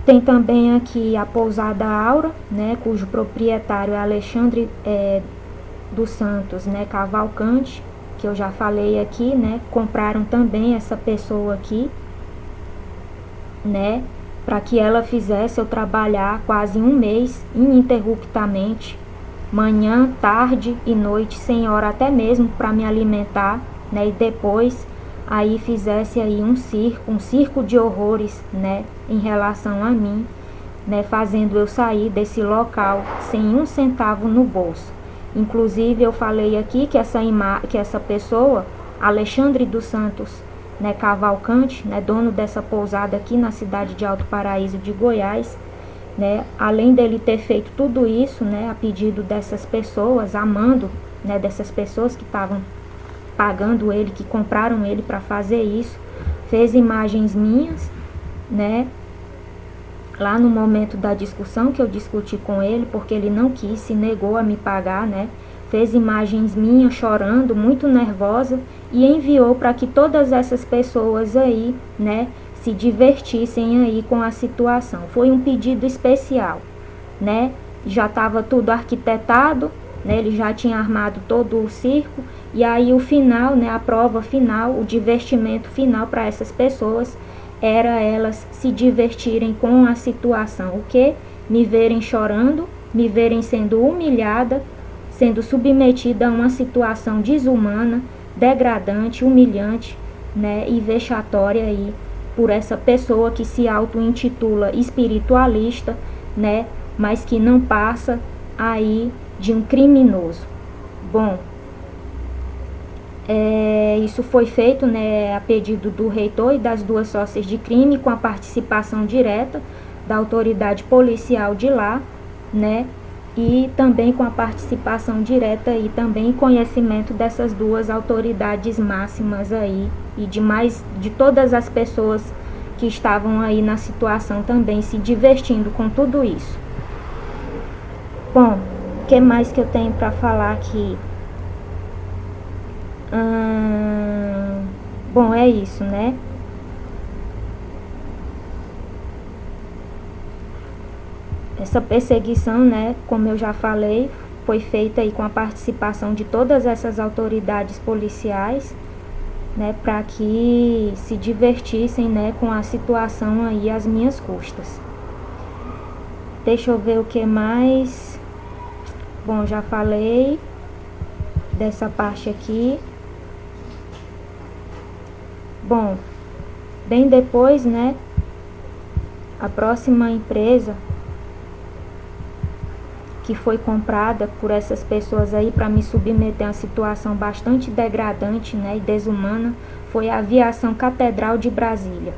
Tem também aqui a pousada Aura, né, cujo proprietário é Alexandre dos Santos, né, Cavalcante, que eu já falei aqui, né. Compraram também essa pessoa aqui, né, para que ela fizesse eu trabalhar quase um mês ininterruptamente, manhã, tarde e noite, sem hora até mesmo para me alimentar, né, e depois aí fizesse aí um circo de horrores, né, em relação a mim, né, fazendo eu sair desse local sem um centavo no bolso. Inclusive eu falei aqui que essa pessoa, Alexandre dos Santos, né, Cavalcante, né, dono dessa pousada aqui na cidade de Alto Paraíso de Goiás, né, além dele ter feito tudo isso, né, a pedido dessas pessoas, amando, né, dessas pessoas que estavam pagando ele, que compraram ele para fazer isso, fez imagens minhas, né, lá no momento da discussão que eu discuti com ele, porque ele não quis, se negou a me pagar, né? Fez imagens minhas chorando, muito nervosa, e enviou para que todas essas pessoas aí, né, se divertissem aí com a situação. Foi um pedido especial, né? Já estava tudo arquitetado, né? Ele já tinha armado todo o circo, e aí o final, né, a prova final, o divertimento final para essas pessoas era elas se divertirem com a situação, o que? Me verem chorando, me verem sendo humilhada, sendo submetida a uma situação desumana, degradante, humilhante, né, e vexatória aí por essa pessoa que se auto-intitula espiritualista, né, mas que não passa aí de um criminoso. Bom, isso foi feito, né, a pedido do reitor e das duas sócias de crime, com a participação direta da autoridade policial de lá, né, e também com a participação direta e também conhecimento dessas duas autoridades máximas aí e de todas as pessoas que estavam aí na situação também se divertindo com tudo isso. Bom, o que mais que eu tenho para falar aqui? Bom, é isso, né? Essa perseguição, né, como eu já falei, foi feita aí com a participação de todas essas autoridades policiais, né, para que se divertissem, né, com a situação aí às minhas custas. Deixa eu ver o que mais. Bom, já falei dessa parte aqui. Bom, bem depois, né, a próxima empresa que foi comprada por essas pessoas aí para me submeter a uma situação bastante degradante, né, e desumana, foi a Aviação Catedral de Brasília,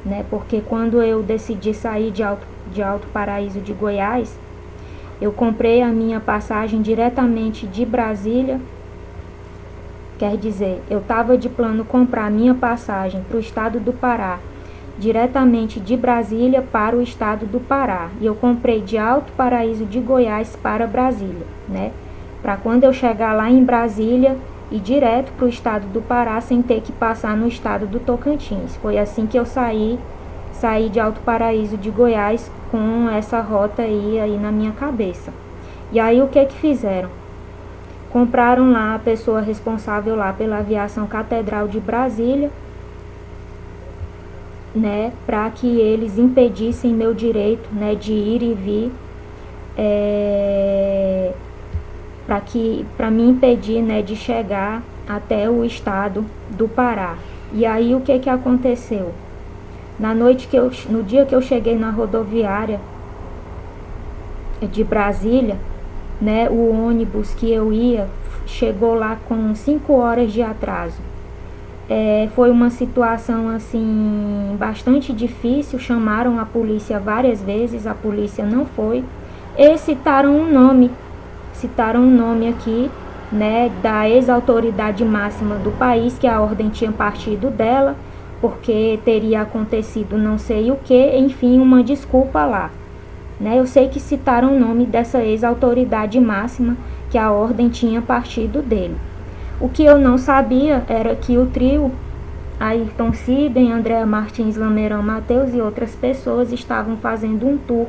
né, porque quando eu decidi sair de Alto Paraíso de Goiás, eu comprei a minha passagem diretamente de Brasília. Quer dizer, eu estava de plano comprar a minha passagem para o estado do Pará, diretamente de Brasília para o estado do Pará. E eu comprei de Alto Paraíso de Goiás para Brasília, né? Para quando eu chegar lá em Brasília e direto para o estado do Pará sem ter que passar no estado do Tocantins. Foi assim que eu saí de Alto Paraíso de Goiás com essa rota aí na minha cabeça. E aí o que fizeram? Compraram lá a pessoa responsável lá pela Aviação Catedral de Brasília, né, para que eles impedissem meu direito, né, de ir e vir, para me impedir, né, de chegar até o estado do Pará. E aí o que aconteceu? No dia que eu cheguei na rodoviária de Brasília, né, o ônibus que eu ia chegou lá com 5 horas de atraso. Foi uma situação assim bastante difícil. Chamaram a polícia várias vezes, a polícia não foi. E citaram um nome aqui, né, da ex-autoridade máxima do país, que a ordem tinha partido dela, porque teria acontecido não sei o que, enfim, uma desculpa lá. Né, eu sei que citaram o nome dessa ex-autoridade máxima, que a ordem tinha partido dele. O que eu não sabia era que o trio, Ayrton Sibem, Andréa Martins, Lameirão Mateus e outras pessoas estavam fazendo um tour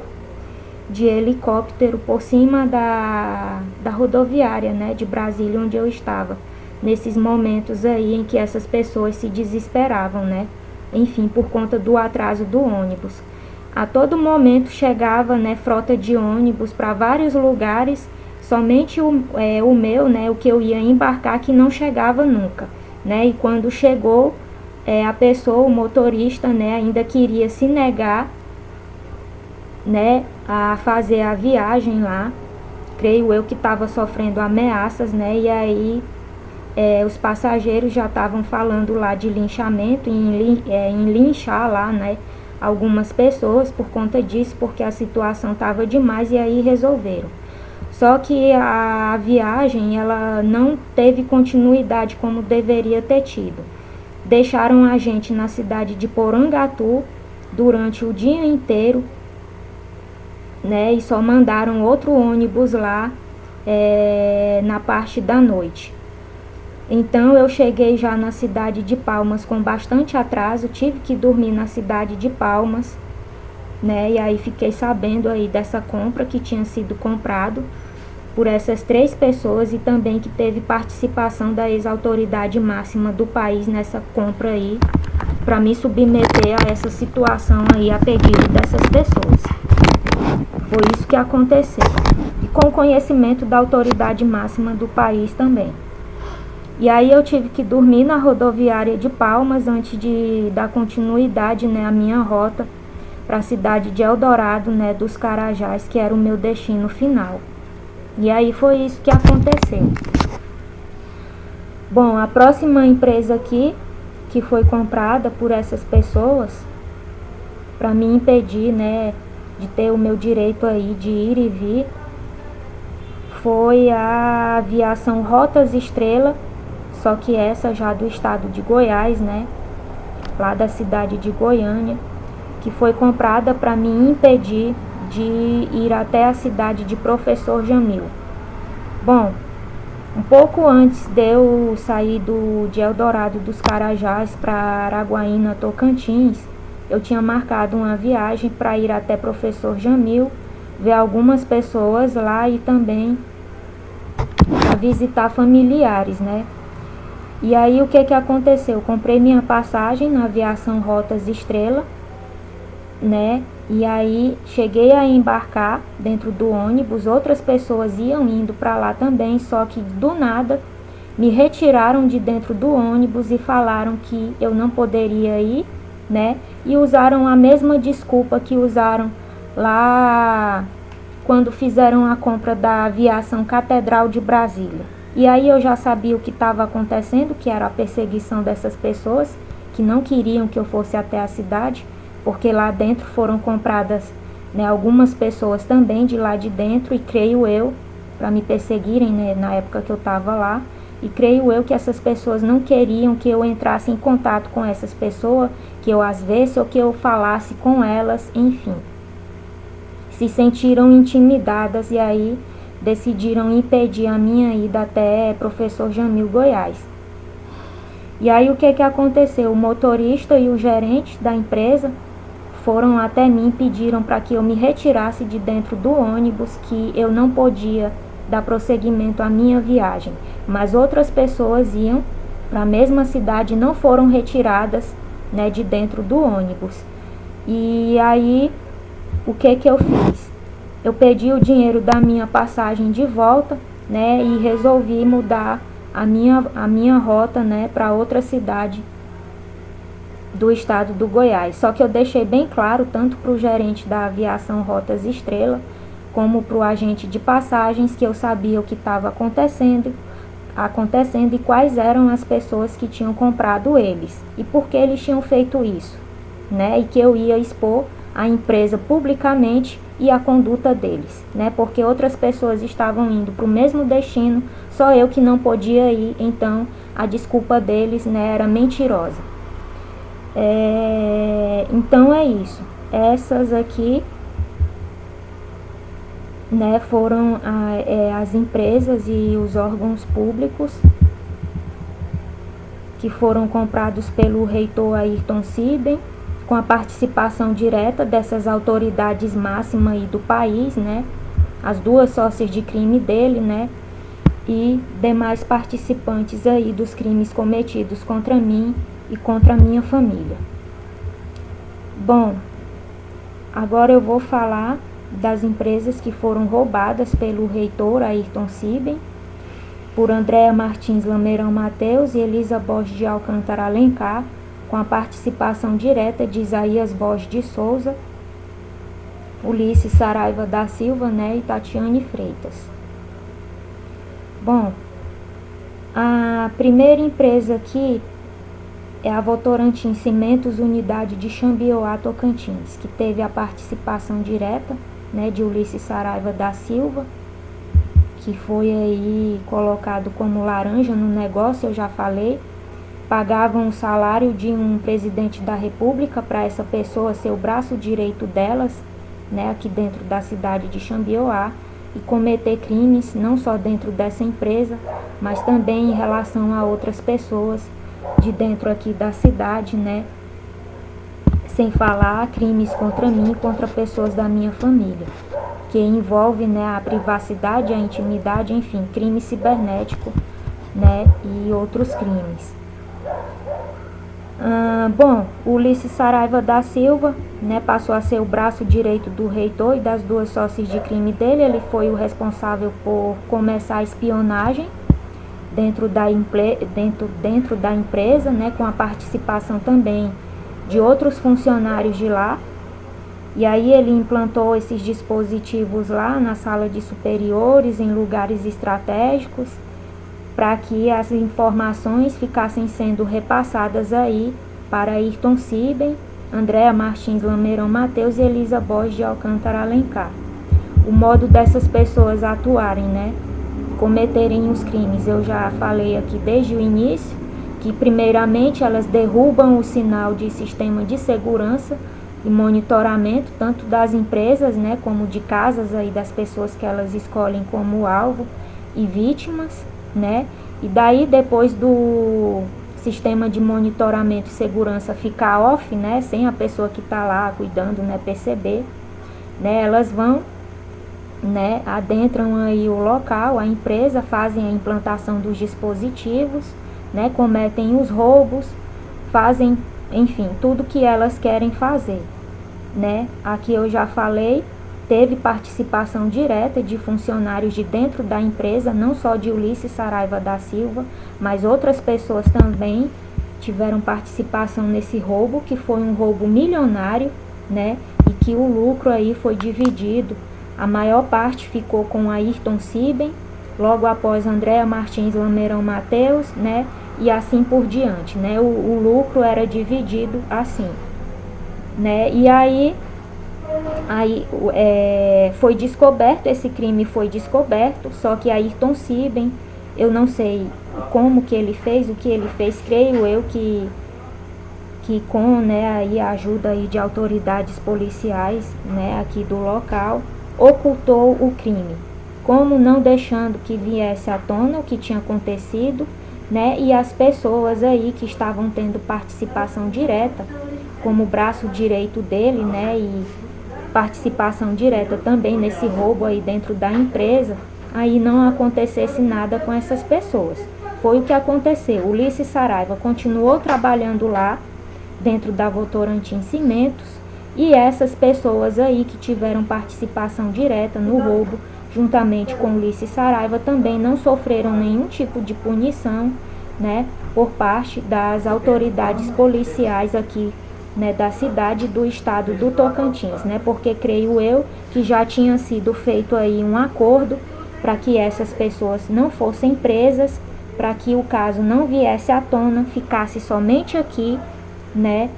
de helicóptero por cima da rodoviária, né, de Brasília, onde eu estava. Nesses momentos aí em que essas pessoas se desesperavam, né, enfim, por conta do atraso do ônibus. A todo momento chegava, né, frota de ônibus para vários lugares, somente o meu, né, o que eu ia embarcar, que não chegava nunca, né, e quando chegou, a pessoa, o motorista, né, ainda queria se negar, né, a fazer a viagem lá. Creio eu que estava sofrendo ameaças, né, e aí os passageiros já estavam falando lá de linchamento, em linchar lá, né, algumas pessoas por conta disso, porque a situação estava demais, e aí resolveram. Só que a viagem, ela não teve continuidade como deveria ter tido. Deixaram a gente na cidade de Porangatu durante o dia inteiro, né, e só mandaram outro ônibus lá na parte da noite. Então eu cheguei já na cidade de Palmas com bastante atraso, tive que dormir na cidade de Palmas, né? E aí fiquei sabendo aí dessa compra que tinha sido comprado por essas 3 pessoas e também que teve participação da ex-autoridade máxima do país nessa compra aí, para me submeter a essa situação aí a pedido dessas pessoas. Foi isso que aconteceu. E com conhecimento da autoridade máxima do país também. E aí eu tive que dormir na rodoviária de Palmas antes de dar continuidade, né, à minha rota para a cidade de Eldorado, né, dos Carajás, que era o meu destino final. E aí foi isso que aconteceu. Bom, a próxima empresa aqui, que foi comprada por essas pessoas, para me impedir, né, de ter o meu direito aí de ir e vir, foi a aviação Rotas Estrela, só que essa já do estado de Goiás, né, lá da cidade de Goiânia, que foi comprada para me impedir de ir até a cidade de Professor Jamil. Bom, um pouco antes de eu sair de Eldorado dos Carajás para Araguaína, Tocantins, eu tinha marcado uma viagem para ir até Professor Jamil, ver algumas pessoas lá e também para visitar familiares, né? E aí o que aconteceu? Eu comprei minha passagem na aviação Rotas Estrela, né? E aí cheguei a embarcar dentro do ônibus, outras pessoas iam indo para lá também, só que do nada me retiraram de dentro do ônibus e falaram que eu não poderia ir, né? E usaram a mesma desculpa que usaram lá quando fizeram a compra da aviação Catedral de Brasília. E aí eu já sabia o que estava acontecendo, que era a perseguição dessas pessoas que não queriam que eu fosse até a cidade, porque lá dentro foram compradas, né, algumas pessoas também de lá de dentro, e creio eu, para me perseguirem, né, na época que eu estava lá, e creio eu que essas pessoas não queriam que eu entrasse em contato com essas pessoas, que eu as visse ou que eu falasse com elas, enfim. Se sentiram intimidadas e aí decidiram impedir a minha ida até Professor Jamil, Goiás. E aí o que aconteceu? O motorista e o gerente da empresa foram até mim e pediram para que eu me retirasse de dentro do ônibus, que eu não podia dar prosseguimento à minha viagem. Mas outras pessoas iam para a mesma cidade e não foram retiradas, né, de dentro do ônibus. E aí o que eu fiz? Eu pedi o dinheiro da minha passagem de volta, né, e resolvi mudar a minha rota, né, para outra cidade do estado do Goiás. Só que eu deixei bem claro, tanto para o gerente da aviação Rotas Estrela, como para o agente de passagens, que eu sabia o que estava acontecendo e quais eram as pessoas que tinham comprado eles e por que eles tinham feito isso, né, e que eu ia expor a empresa publicamente e a conduta deles, né? Porque outras pessoas estavam indo para o mesmo destino, só eu que não podia ir, então a desculpa deles, né, era mentirosa. Então é isso. Essas aqui, né, foram as empresas e os órgãos públicos que foram comprados pelo reitor Ayrton Siben, com a participação direta dessas autoridades máximas aí do país, né? As 2 sócias de crime dele, né? E demais participantes aí dos crimes cometidos contra mim e contra a minha família. Bom, agora eu vou falar das empresas que foram roubadas pelo reitor Ayrton Siben, por Andréa Martins Lameirão Mateus e Elisa Borges de Alcântara Alencar, com a participação direta de Isaías Borges de Souza, Ulisses Saraiva da Silva, né, e Tatiane Freitas. Bom, a primeira empresa aqui é a Votorantim Cimentos, unidade de Xambioá, Tocantins, que teve a participação direta, né, de Ulisses Saraiva da Silva, que foi aí colocado como laranja no negócio, eu já falei. Pagavam o salário de um presidente da república para essa pessoa ser o braço direito delas, né, aqui dentro da cidade de Xambioá, e cometer crimes não só dentro dessa empresa, mas também em relação a outras pessoas de dentro aqui da cidade, né, sem falar crimes contra mim e contra pessoas da minha família, que envolve, né, a privacidade, a intimidade, enfim, crime cibernético, né, e outros crimes. Bom, Ulisses Saraiva da Silva, né, passou a ser o braço direito do reitor e das duas sócias de crime dele. Ele foi o responsável por começar a espionagem dentro da empresa, né, com a participação também de outros funcionários de lá. E aí ele implantou esses dispositivos lá na sala de superiores, em lugares estratégicos, para que as informações ficassem sendo repassadas aí para Ayrton Siben, Andréa Martins Lameirão Mateus e Elisa Borges de Alcântara Alencar. O modo dessas pessoas atuarem, né, cometerem os crimes, eu já falei aqui desde o início, que primeiramente elas derrubam o sinal de sistema de segurança e monitoramento, tanto das empresas, né, como de casas aí das pessoas que elas escolhem como alvo e vítimas, né? E daí, depois do sistema de monitoramento e segurança ficar off, né, sem a pessoa que está lá cuidando, né, perceber, né, elas vão, né, adentram aí o local, a empresa, fazem a implantação dos dispositivos, né, cometem os roubos, fazem, enfim, tudo que elas querem fazer, né? Aqui eu já falei, teve participação direta de funcionários de dentro da empresa, não só de Ulisses Saraiva da Silva, mas outras pessoas também tiveram participação nesse roubo, que foi um roubo milionário, né? E que o lucro aí foi dividido. A maior parte ficou com Ayrton Siben, logo após Andréa Martins Lameirão Mateus, né? E assim por diante, né? O lucro era dividido assim, né? E aí foi descoberto, esse crime foi descoberto, só que Ayrton Siben, eu não sei como que ele fez, o que ele fez, creio eu que com, né, aí a ajuda aí de autoridades policiais, né, aqui do local, ocultou o crime, como não deixando que viesse à tona o que tinha acontecido, né, e as pessoas aí que estavam tendo participação direta, como braço direito dele, né, e participação direta também nesse roubo aí dentro da empresa, aí não acontecesse nada com essas pessoas. Foi o que aconteceu. Ulisses Saraiva continuou trabalhando lá dentro da Votorantim Cimentos, e essas pessoas aí que tiveram participação direta no roubo, juntamente com Ulisses Saraiva, também não sofreram nenhum tipo de punição, né, por parte das autoridades policiais aqui, né, da cidade do estado do Tocantins, né, porque creio eu que já tinha sido feito aí um acordo para que essas pessoas não fossem presas, para que o caso não viesse à tona, ficasse somente aqui, né,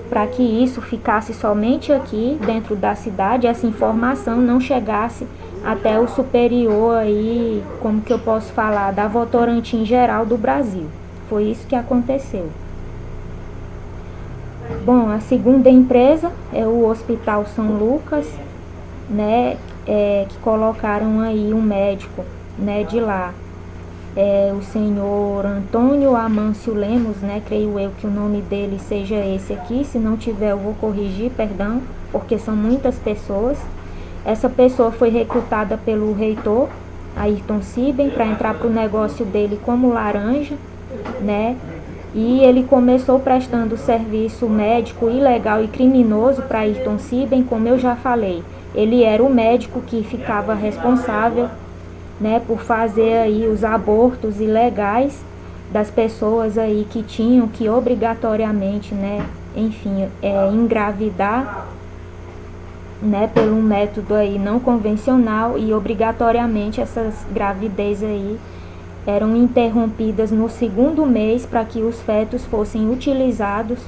para que isso ficasse somente aqui dentro da cidade, essa informação não chegasse até o superior aí, como que eu posso falar, da Votorantim geral do Brasil. Foi isso que aconteceu. Bom, a segunda empresa é o Hospital São Lucas, né, que colocaram aí um médico, né, de lá, o senhor Antônio Amâncio Lemos, né, creio eu que o nome dele seja esse aqui, se não tiver eu vou corrigir, perdão, porque são muitas pessoas. Essa pessoa foi recrutada pelo reitor Ayrton Siben para entrar para o negócio dele como laranja, né, e ele começou prestando serviço médico ilegal e criminoso para Ayrton Siben, como eu já falei. Ele era o médico que ficava responsável, né, por fazer aí os abortos ilegais das pessoas aí que tinham que obrigatoriamente, né, enfim, engravidar, né, pelo método aí não convencional, e obrigatoriamente essas gravidez aí eram interrompidas no segundo mês para que os fetos fossem utilizados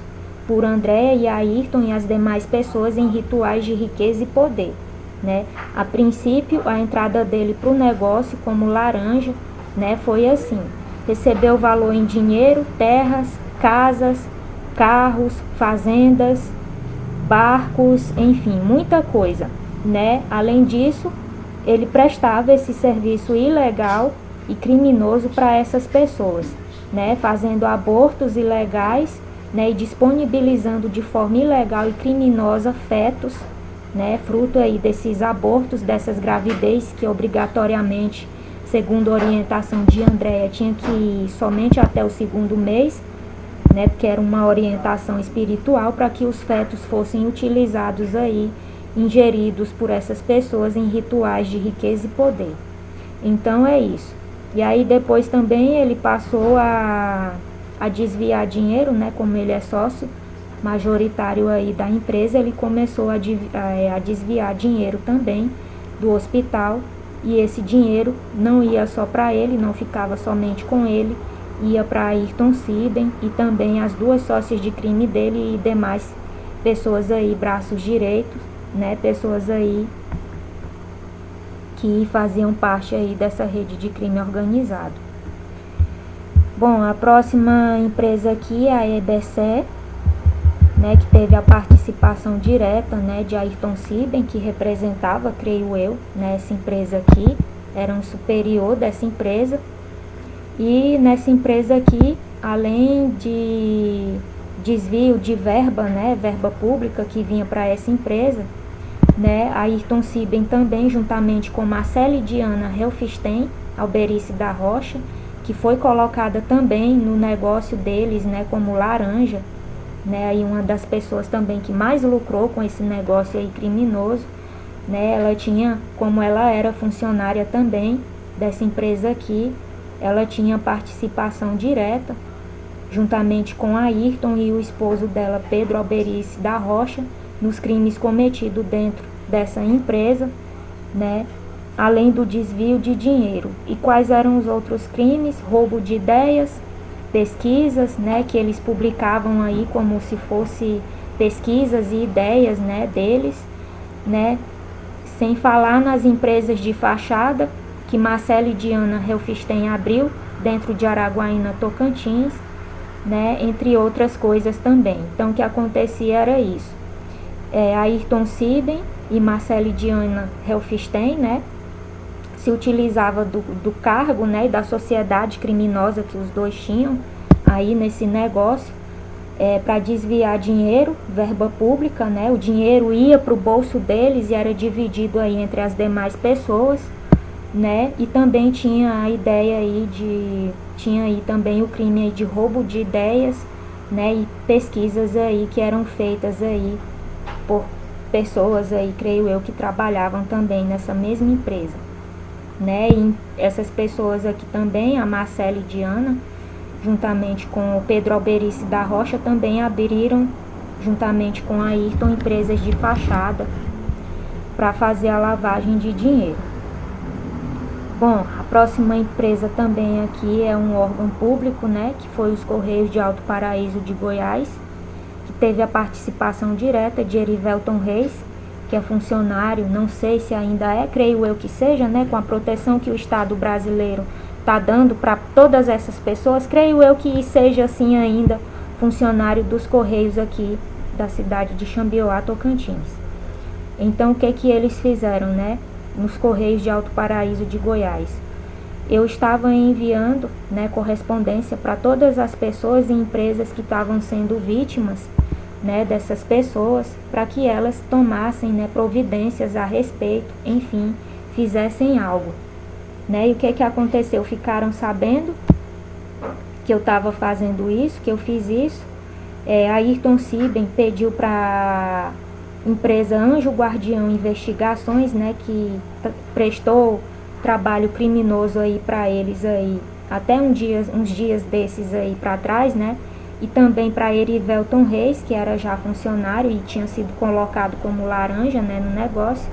por Andréa e Ayrton e as demais pessoas em rituais de riqueza e poder, né? A princípio, a entrada dele para o negócio como laranja, né, foi assim: recebeu valor em dinheiro, terras, casas, carros, fazendas, barcos, enfim, muita coisa. né? Além disso, ele prestava esse serviço ilegal e criminoso para essas pessoas, né? Fazendo abortos ilegais, né? E disponibilizando de forma ilegal e criminosa fetos, né? Fruto aí desses abortos, dessas gravidez que obrigatoriamente, segundo a orientação de Andréia, tinha que ir somente até o 2º mês, né? Porque era uma orientação espiritual para que os fetos fossem utilizados aí, ingeridos por essas pessoas em rituais de riqueza e poder. Então é isso. E aí depois também ele passou a desviar dinheiro, né? Como ele é sócio majoritário aí da empresa, ele começou a desviar dinheiro também do hospital, e esse dinheiro não ia só para ele, não ficava somente com ele, ia para Ayrton Siben e também as 2 sócias de crime dele e demais pessoas aí, braços direitos, né? Pessoas aí que faziam parte aí dessa rede de crime organizado. Bom, a próxima empresa aqui é a EBC, né, que teve a participação direta, né, de Ayrton Siben, que representava, creio eu, né, essa empresa aqui, era um superior dessa empresa. E nessa empresa aqui, além de desvio de verba, né, verba pública que vinha para essa empresa, né, Ayrton Siben também, juntamente com Marcele Diana Helfstein Alberice da Rocha, que foi colocada também no negócio deles, né, como laranja, né, aí uma das pessoas também que mais lucrou com esse negócio aí criminoso, né, ela tinha, como ela era funcionária também dessa empresa aqui, ela tinha participação direta, juntamente com a Ayrton e o esposo dela, Pedro Alberice da Rocha, nos crimes cometidos dentro dessa empresa, né, além do desvio de dinheiro. E quais eram os outros crimes? Roubo de ideias, pesquisas, né, que eles publicavam aí como se fosse pesquisas e ideias, né, deles, né, sem falar nas empresas de fachada que Marcele Diana Helfstein abriu dentro de Araguaína, Tocantins, né, entre outras coisas também. Então o que acontecia era isso, Ayrton Siben e Marcele Diana Helfstein, né, se utilizava do cargo, né, e da sociedade criminosa que os dois tinham aí nesse negócio, para desviar dinheiro, verba pública, né, o dinheiro ia para o bolso deles e era dividido aí entre as demais pessoas, né, e também tinha a ideia aí tinha aí também o crime aí de roubo de ideias, né, e pesquisas aí que eram feitas aí por pessoas aí, creio eu, que trabalhavam também nessa mesma empresa, né, e essas pessoas aqui também, a Marcele Diana, juntamente com o Pedro Alberice da Rocha, também abriram, juntamente com a Ayrton, empresas de fachada para fazer a lavagem de dinheiro. Bom, a próxima empresa também aqui é um órgão público, né, que foi os Correios de Alto Paraíso de Goiás, que teve a participação direta de Erivelton Reis, que é funcionário, não sei se ainda é, creio eu que seja, né, com a proteção que o Estado brasileiro está dando para todas essas pessoas, creio eu que seja assim ainda funcionário dos Correios aqui da cidade de Xambioá, Tocantins. Então o que eles fizeram, né, nos Correios de Alto Paraíso de Goiás? Eu estava enviando, né, correspondência para todas as pessoas e empresas que estavam sendo vítimas, né, dessas pessoas, para que elas tomassem, né, providências a respeito, enfim, fizessem algo, né? E o que aconteceu? Ficaram sabendo que eu estava fazendo isso, que eu fiz isso. Ayrton Siben pediu para a empresa Anjo Guardião Investigações, né, que prestou trabalho criminoso aí para eles aí, até uns dias desses aí para trás, né? E também para Erivelton Reis, que era já funcionário e tinha sido colocado como laranja, né, no negócio,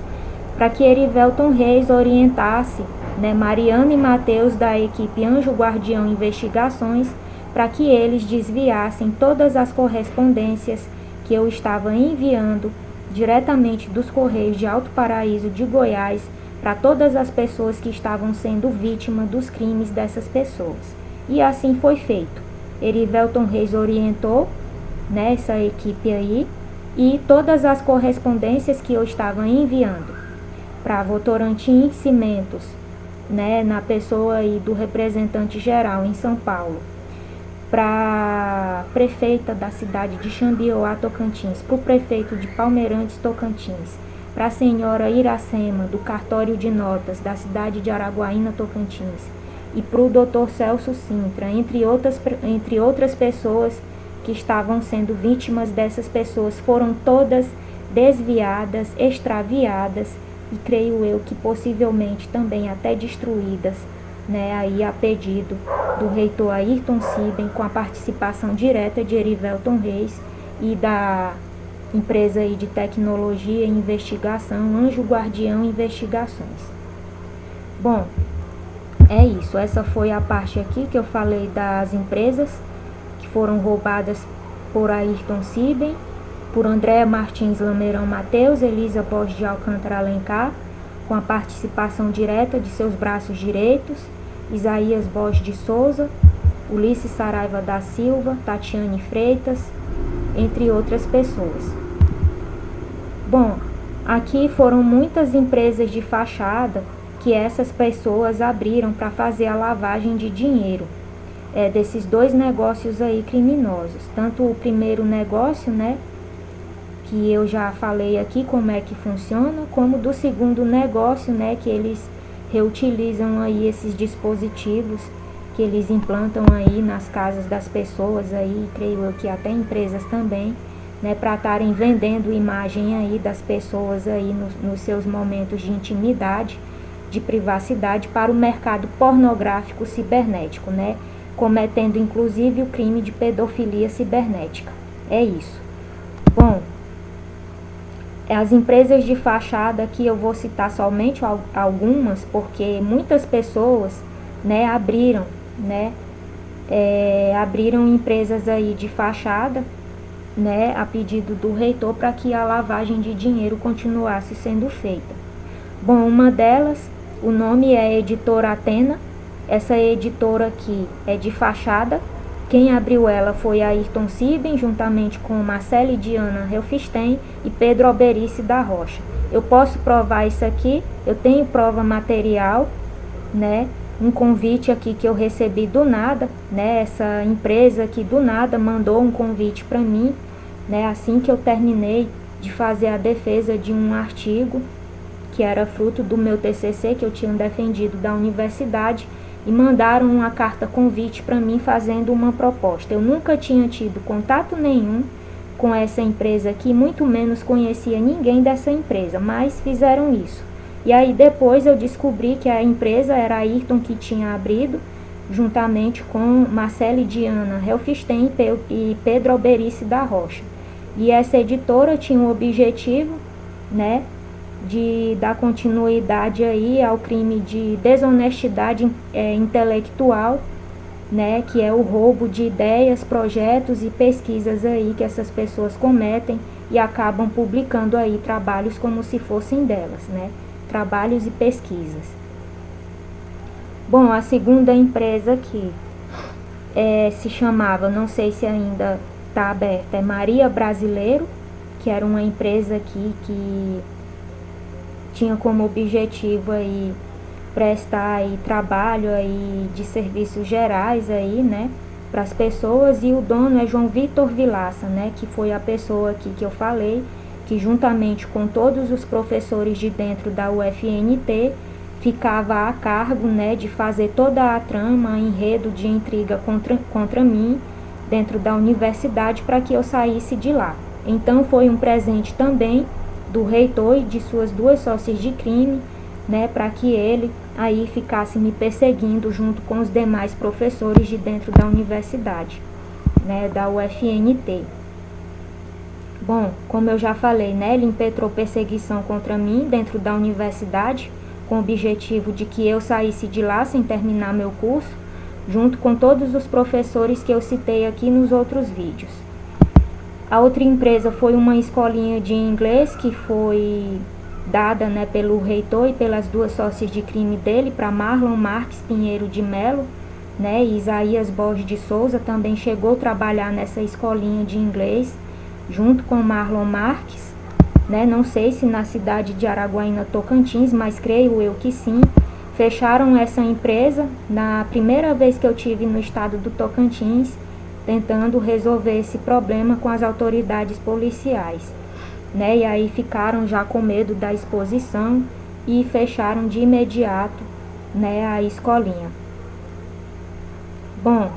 para que Erivelton Reis orientasse, né, Mariana e Mateus da equipe Anjo Guardião Investigações, para que eles desviassem todas as correspondências que eu estava enviando diretamente dos Correios de Alto Paraíso de Goiás para todas as pessoas que estavam sendo vítimas dos crimes dessas pessoas. E assim foi feito. Erivelton Reis orientou, né, essa equipe aí, e todas as correspondências que eu estava enviando para Votorantim Cimentos, né, na pessoa aí do representante geral em São Paulo, para prefeita da cidade de Xambioá, Tocantins, para o prefeito de Palmeirantes, Tocantins, para a senhora Iracema, do cartório de notas da cidade de Araguaína, Tocantins, e para o Dr. Celso Sintra, entre outras pessoas que estavam sendo vítimas dessas pessoas, foram todas desviadas, extraviadas e creio eu que possivelmente também até destruídas, né, aí a pedido do reitor Ayrton Siben, com a participação direta de Erivelton Reis e da empresa aí de tecnologia e investigação Anjo Guardião Investigações. Bom, é isso, essa foi a parte aqui que eu falei das empresas que foram roubadas por Ayrton Siben, por Andréa Martins Lameirão Mateus, Elisa Borges de Alcântara Alencar, com a participação direta de seus braços direitos, Isaías Borges de Souza, Ulisses Saraiva da Silva, Tatiane Freitas, entre outras pessoas. Bom, aqui foram muitas empresas de fachada que essas pessoas abriram para fazer a lavagem de dinheiro desses dois negócios aí criminosos. Tanto o primeiro negócio, né, que eu já falei aqui como é que funciona, como do segundo negócio, né, que eles reutilizam aí esses dispositivos que eles implantam aí nas casas das pessoas aí, creio eu que até empresas também, né, para estarem vendendo imagem aí das pessoas aí nos seus momentos de intimidade, de privacidade para o mercado pornográfico cibernético, né, cometendo inclusive o crime de pedofilia cibernética. É isso. Bom, as empresas de fachada aqui eu vou citar somente algumas, porque muitas pessoas, né, abriram empresas aí de fachada, né, a pedido do reitor para que a lavagem de dinheiro continuasse sendo feita. Bom, uma delas, o nome é Editora Atena. Essa editora aqui é de fachada. Quem abriu ela foi Ayrton Siben, juntamente com Marcele Diana Helfstein e Pedro Alberice da Rocha. Eu posso provar isso aqui, eu tenho prova material, né? Um convite aqui que eu recebi do nada, né? Essa empresa aqui do nada mandou um convite para mim, né? Assim que eu terminei de fazer a defesa de um artigo que era fruto do meu TCC que eu tinha defendido da universidade, e mandaram uma carta convite para mim fazendo uma proposta. Eu nunca tinha tido contato nenhum com essa empresa aqui, muito menos conhecia ninguém dessa empresa, mas fizeram isso. E aí depois eu descobri que a empresa era a Ayrton que tinha abrido, juntamente com Marcele Diana Helfstein e Pedro Alberice da Rocha. E essa editora tinha o objetivo, né, de dar continuidade aí ao crime de desonestidade intelectual, né, que é o roubo de ideias, projetos e pesquisas aí que essas pessoas cometem e acabam publicando aí trabalhos como se fossem delas, né, trabalhos e pesquisas. Bom, a segunda empresa aqui se chamava, não sei se ainda está aberta, é Maria Brasileiro, que era uma empresa aqui que tinha como objetivo aí prestar aí trabalho aí de serviços gerais aí, né, para as pessoas, e o dono é João Vitor Vilaça, né, que foi a pessoa aqui que eu falei, que juntamente com todos os professores de dentro da UFNT ficava a cargo, né, de fazer toda a trama, enredo de intriga contra mim dentro da universidade para que eu saísse de lá. Então foi um presente também do reitor e de suas duas sócias de crime, né, para que ele aí ficasse me perseguindo junto com os demais professores de dentro da universidade, né, da UFNT. Bom, como eu já falei, né, ele impetrou perseguição contra mim dentro da universidade, com o objetivo de que eu saísse de lá sem terminar meu curso, junto com todos os professores que eu citei aqui nos outros vídeos. A outra empresa foi uma escolinha de inglês que foi dada, né, pelo reitor e pelas duas sócias de crime dele para Marlon Marques Pinheiro de Melo, né, e Isaías Borges de Souza também chegou a trabalhar nessa escolinha de inglês junto com Marlon Marques, né? Não sei se na cidade de Araguaína, Tocantins, mas creio eu que sim. Fecharam essa empresa na primeira vez que eu tive no estado do Tocantins, tentando resolver esse problema com as autoridades policiais, né? E aí ficaram já com medo da exposição e fecharam de imediato, né, a escolinha. Bom,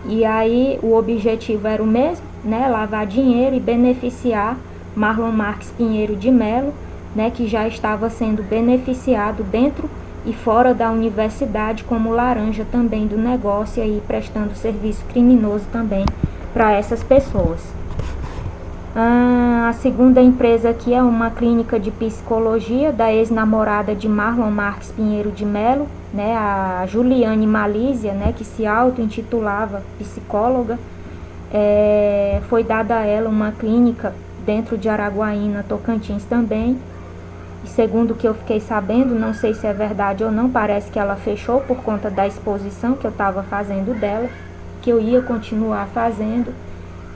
e aí o objetivo era o mesmo, né, lavar dinheiro e beneficiar Marlon Marques Pinheiro de Melo, né, que já estava sendo beneficiado dentro e fora da universidade como laranja também do negócio, aí prestando serviço criminoso também para essas pessoas. A segunda empresa aqui é uma clínica de psicologia da ex-namorada de Marlon Marques Pinheiro de Melo, né, a Juliane Malísia, né, que se auto-intitulava psicóloga. Foi dada a ela uma clínica dentro de Araguaína, Tocantins também. E segundo o que eu fiquei sabendo, não sei se é verdade ou não, parece que ela fechou por conta da exposição que eu estava fazendo dela, que eu ia continuar fazendo.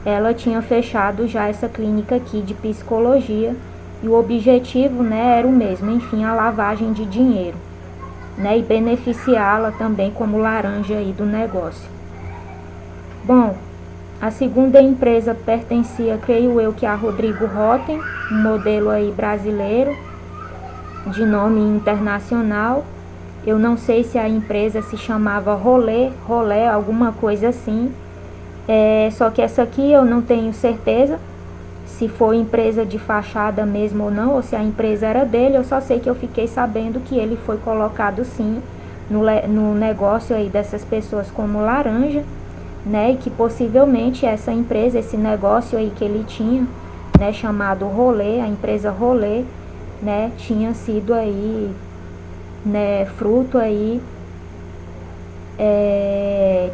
Ela tinha fechado já essa clínica aqui de psicologia e o objetivo, né, era o mesmo, enfim, a lavagem de dinheiro, né, e beneficiá-la também como laranja aí do negócio. Bom, a segunda empresa pertencia, creio eu, que a Rodrigo Rotem, um modelo aí brasileiro, de nome internacional. Eu não sei se a empresa se chamava Rolê, alguma coisa assim. Só que essa aqui eu não tenho certeza se foi empresa de fachada mesmo ou não, ou se a empresa era dele. Eu só sei que eu fiquei sabendo que ele foi colocado sim no negócio aí dessas pessoas como laranja, né, e que possivelmente essa empresa, esse negócio aí que ele tinha, né, chamado Rolê, a empresa Rolê, né, tinha sido aí, né, fruto aí,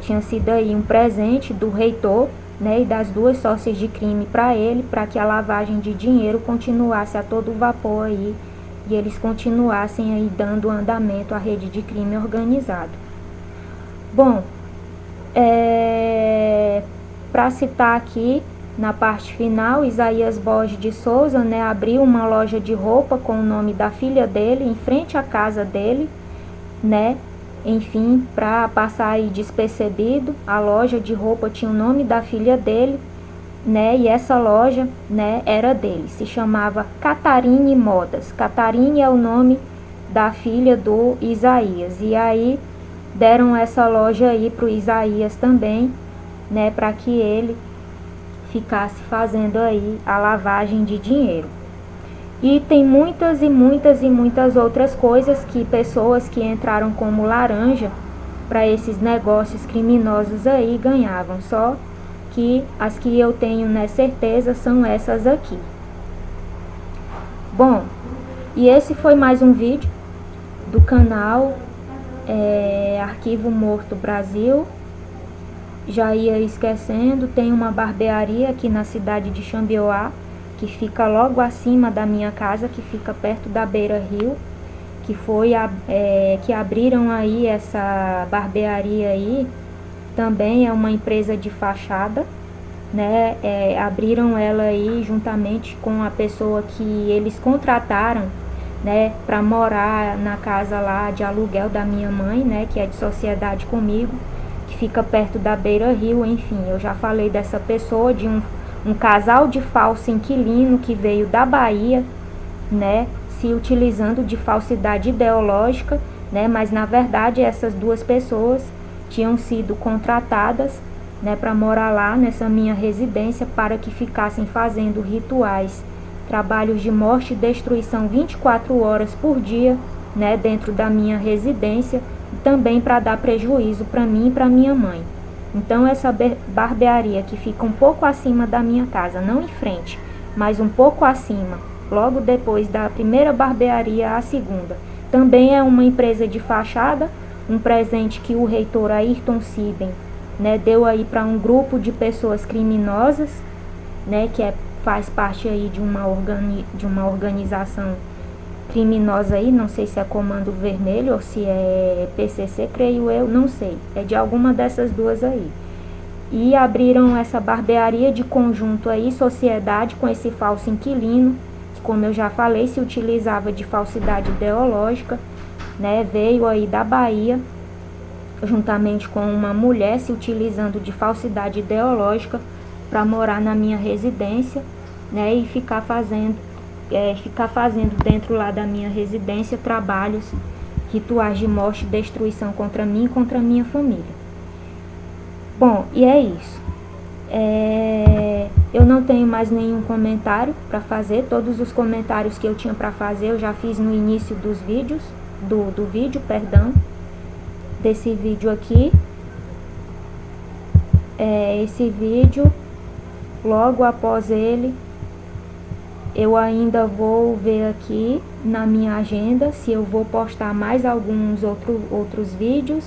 tinha sido aí um presente do reitor, né, e das duas sócias de crime para ele, para que a lavagem de dinheiro continuasse a todo vapor aí e eles continuassem aí dando andamento à rede de crime organizado. Bom, para citar aqui na parte final, Isaías Borges de Souza, né, abriu uma loja de roupa com o nome da filha dele em frente à casa dele, né? Enfim, para passar aí despercebido, a loja de roupa tinha o nome da filha dele, né? E essa loja, né, era dele, se chamava Catarine Modas. Catarine é o nome da filha do Isaías. E aí deram essa loja aí pro Isaías também, né, para que ele ficasse fazendo aí a lavagem de dinheiro. E tem muitas e muitas e muitas outras coisas que pessoas que entraram como laranja para esses negócios criminosos aí ganhavam. Só que as que eu tenho, né, certeza são essas aqui. Bom, e esse foi mais um vídeo do canal Arquivo Morto Brasil. Já ia esquecendo, tem uma barbearia aqui na cidade de Xambioá, que fica logo acima da minha casa, que fica perto da Beira Rio, que abriram aí essa barbearia aí. Também é uma empresa de fachada, né? Abriram ela aí juntamente com a pessoa que eles contrataram, né, para morar na casa lá de aluguel da minha mãe, né, que é de sociedade comigo, que fica perto da Beira Rio. Enfim, eu já falei dessa pessoa, de um casal de falso inquilino que veio da Bahia, né, se utilizando de falsidade ideológica, né, mas na verdade essas duas pessoas tinham sido contratadas, né, para morar lá nessa minha residência, para que ficassem fazendo rituais, trabalhos de morte e destruição 24 horas por dia, né, dentro da minha residência, e também para dar prejuízo para mim e para minha mãe. Então essa barbearia que fica um pouco acima da minha casa, não em frente, mas um pouco acima, logo depois da primeira barbearia à segunda, também é uma empresa de fachada, um presente que o reitor Ayrton Siben, né, deu aí para um grupo de pessoas criminosas, né, que faz parte aí de uma organização criminosa aí, não sei se é Comando Vermelho ou se é PCC, creio eu, não sei, é de alguma dessas duas aí. E abriram essa barbearia de conjunto aí, sociedade, com esse falso inquilino, como eu já falei, se utilizava de falsidade ideológica, né? Veio aí da Bahia, juntamente com uma mulher, se utilizando de falsidade ideológica para morar na minha residência, né? E ficar fazendo dentro lá da minha residência trabalhos, rituais de morte e destruição contra mim e contra a minha família. Bom, e é isso. Eu não tenho mais nenhum comentário para fazer. Todos os comentários que eu tinha para fazer eu já fiz no início dos vídeos, do vídeo, perdão, desse vídeo aqui. Esse vídeo, logo após ele, eu ainda vou ver aqui na minha agenda se eu vou postar mais alguns outros vídeos.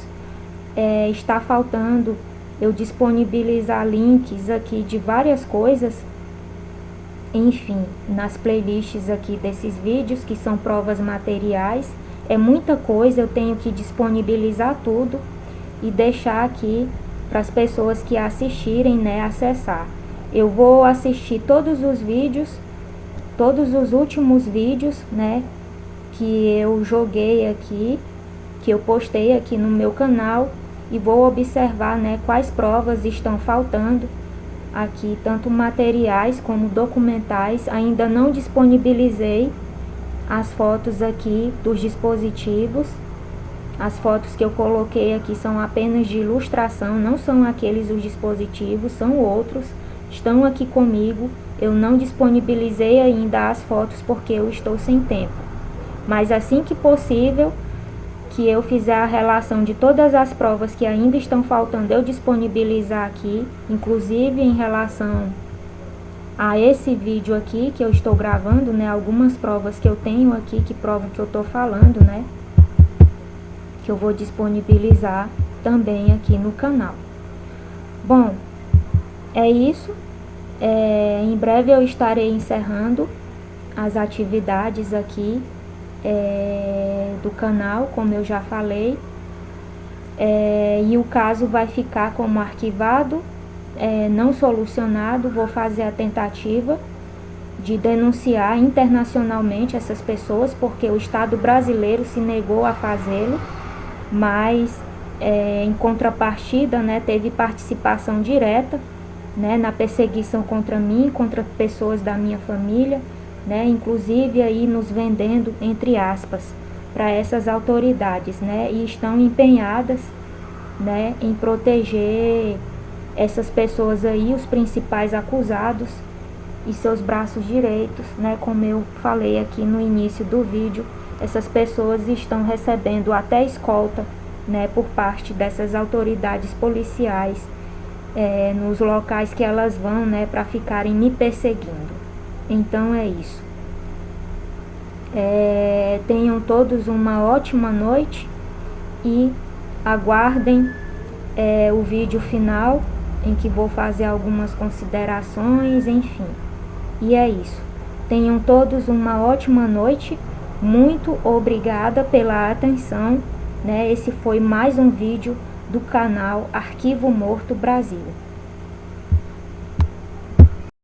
Está faltando eu disponibilizar links aqui de várias coisas, enfim, nas playlists aqui desses vídeos, que são provas materiais. É muita coisa, eu tenho que disponibilizar tudo e deixar aqui para as pessoas que assistirem, né, acessar. Eu vou assistir todos os vídeos, todos os últimos vídeos, né, que eu joguei aqui, que eu postei aqui no meu canal, e vou observar, né, quais provas estão faltando aqui, tanto materiais como documentais. Ainda não disponibilizei as fotos aqui dos dispositivos. As fotos que eu coloquei aqui são apenas de ilustração, não são aqueles os dispositivos, são outros, estão aqui comigo. Eu não disponibilizei ainda as fotos porque eu estou sem tempo, mas assim que possível, que eu fizer a relação de todas as provas que ainda estão faltando, eu disponibilizar aqui, inclusive em relação a esse vídeo aqui que eu estou gravando, né, algumas provas que eu tenho aqui que provam que eu estou falando, né, que eu vou disponibilizar também aqui no canal. Bom, é isso. Em breve eu estarei encerrando as atividades aqui do canal, como eu já falei, e o caso vai ficar como arquivado, não solucionado. Vou fazer a tentativa de denunciar internacionalmente essas pessoas, porque o Estado brasileiro se negou a fazê-lo, mas em contrapartida, né, teve participação direta, né, na perseguição contra mim, contra pessoas da minha família, né, inclusive aí nos vendendo, entre aspas, para essas autoridades, né, e estão empenhadas, né, em proteger essas pessoas aí, os principais acusados e seus braços direitos, né, como eu falei aqui no início do vídeo. Essas pessoas estão recebendo até escolta, né, por parte dessas autoridades policiais, nos locais que elas vão, né, para ficarem me perseguindo. Então é isso. Tenham todos uma ótima noite e aguardem o vídeo final, em que vou fazer algumas considerações, enfim. E é isso. Tenham todos uma ótima noite. Muito obrigada pela atenção, né? Esse foi mais um vídeo do canal Arquivo Morto Brasil.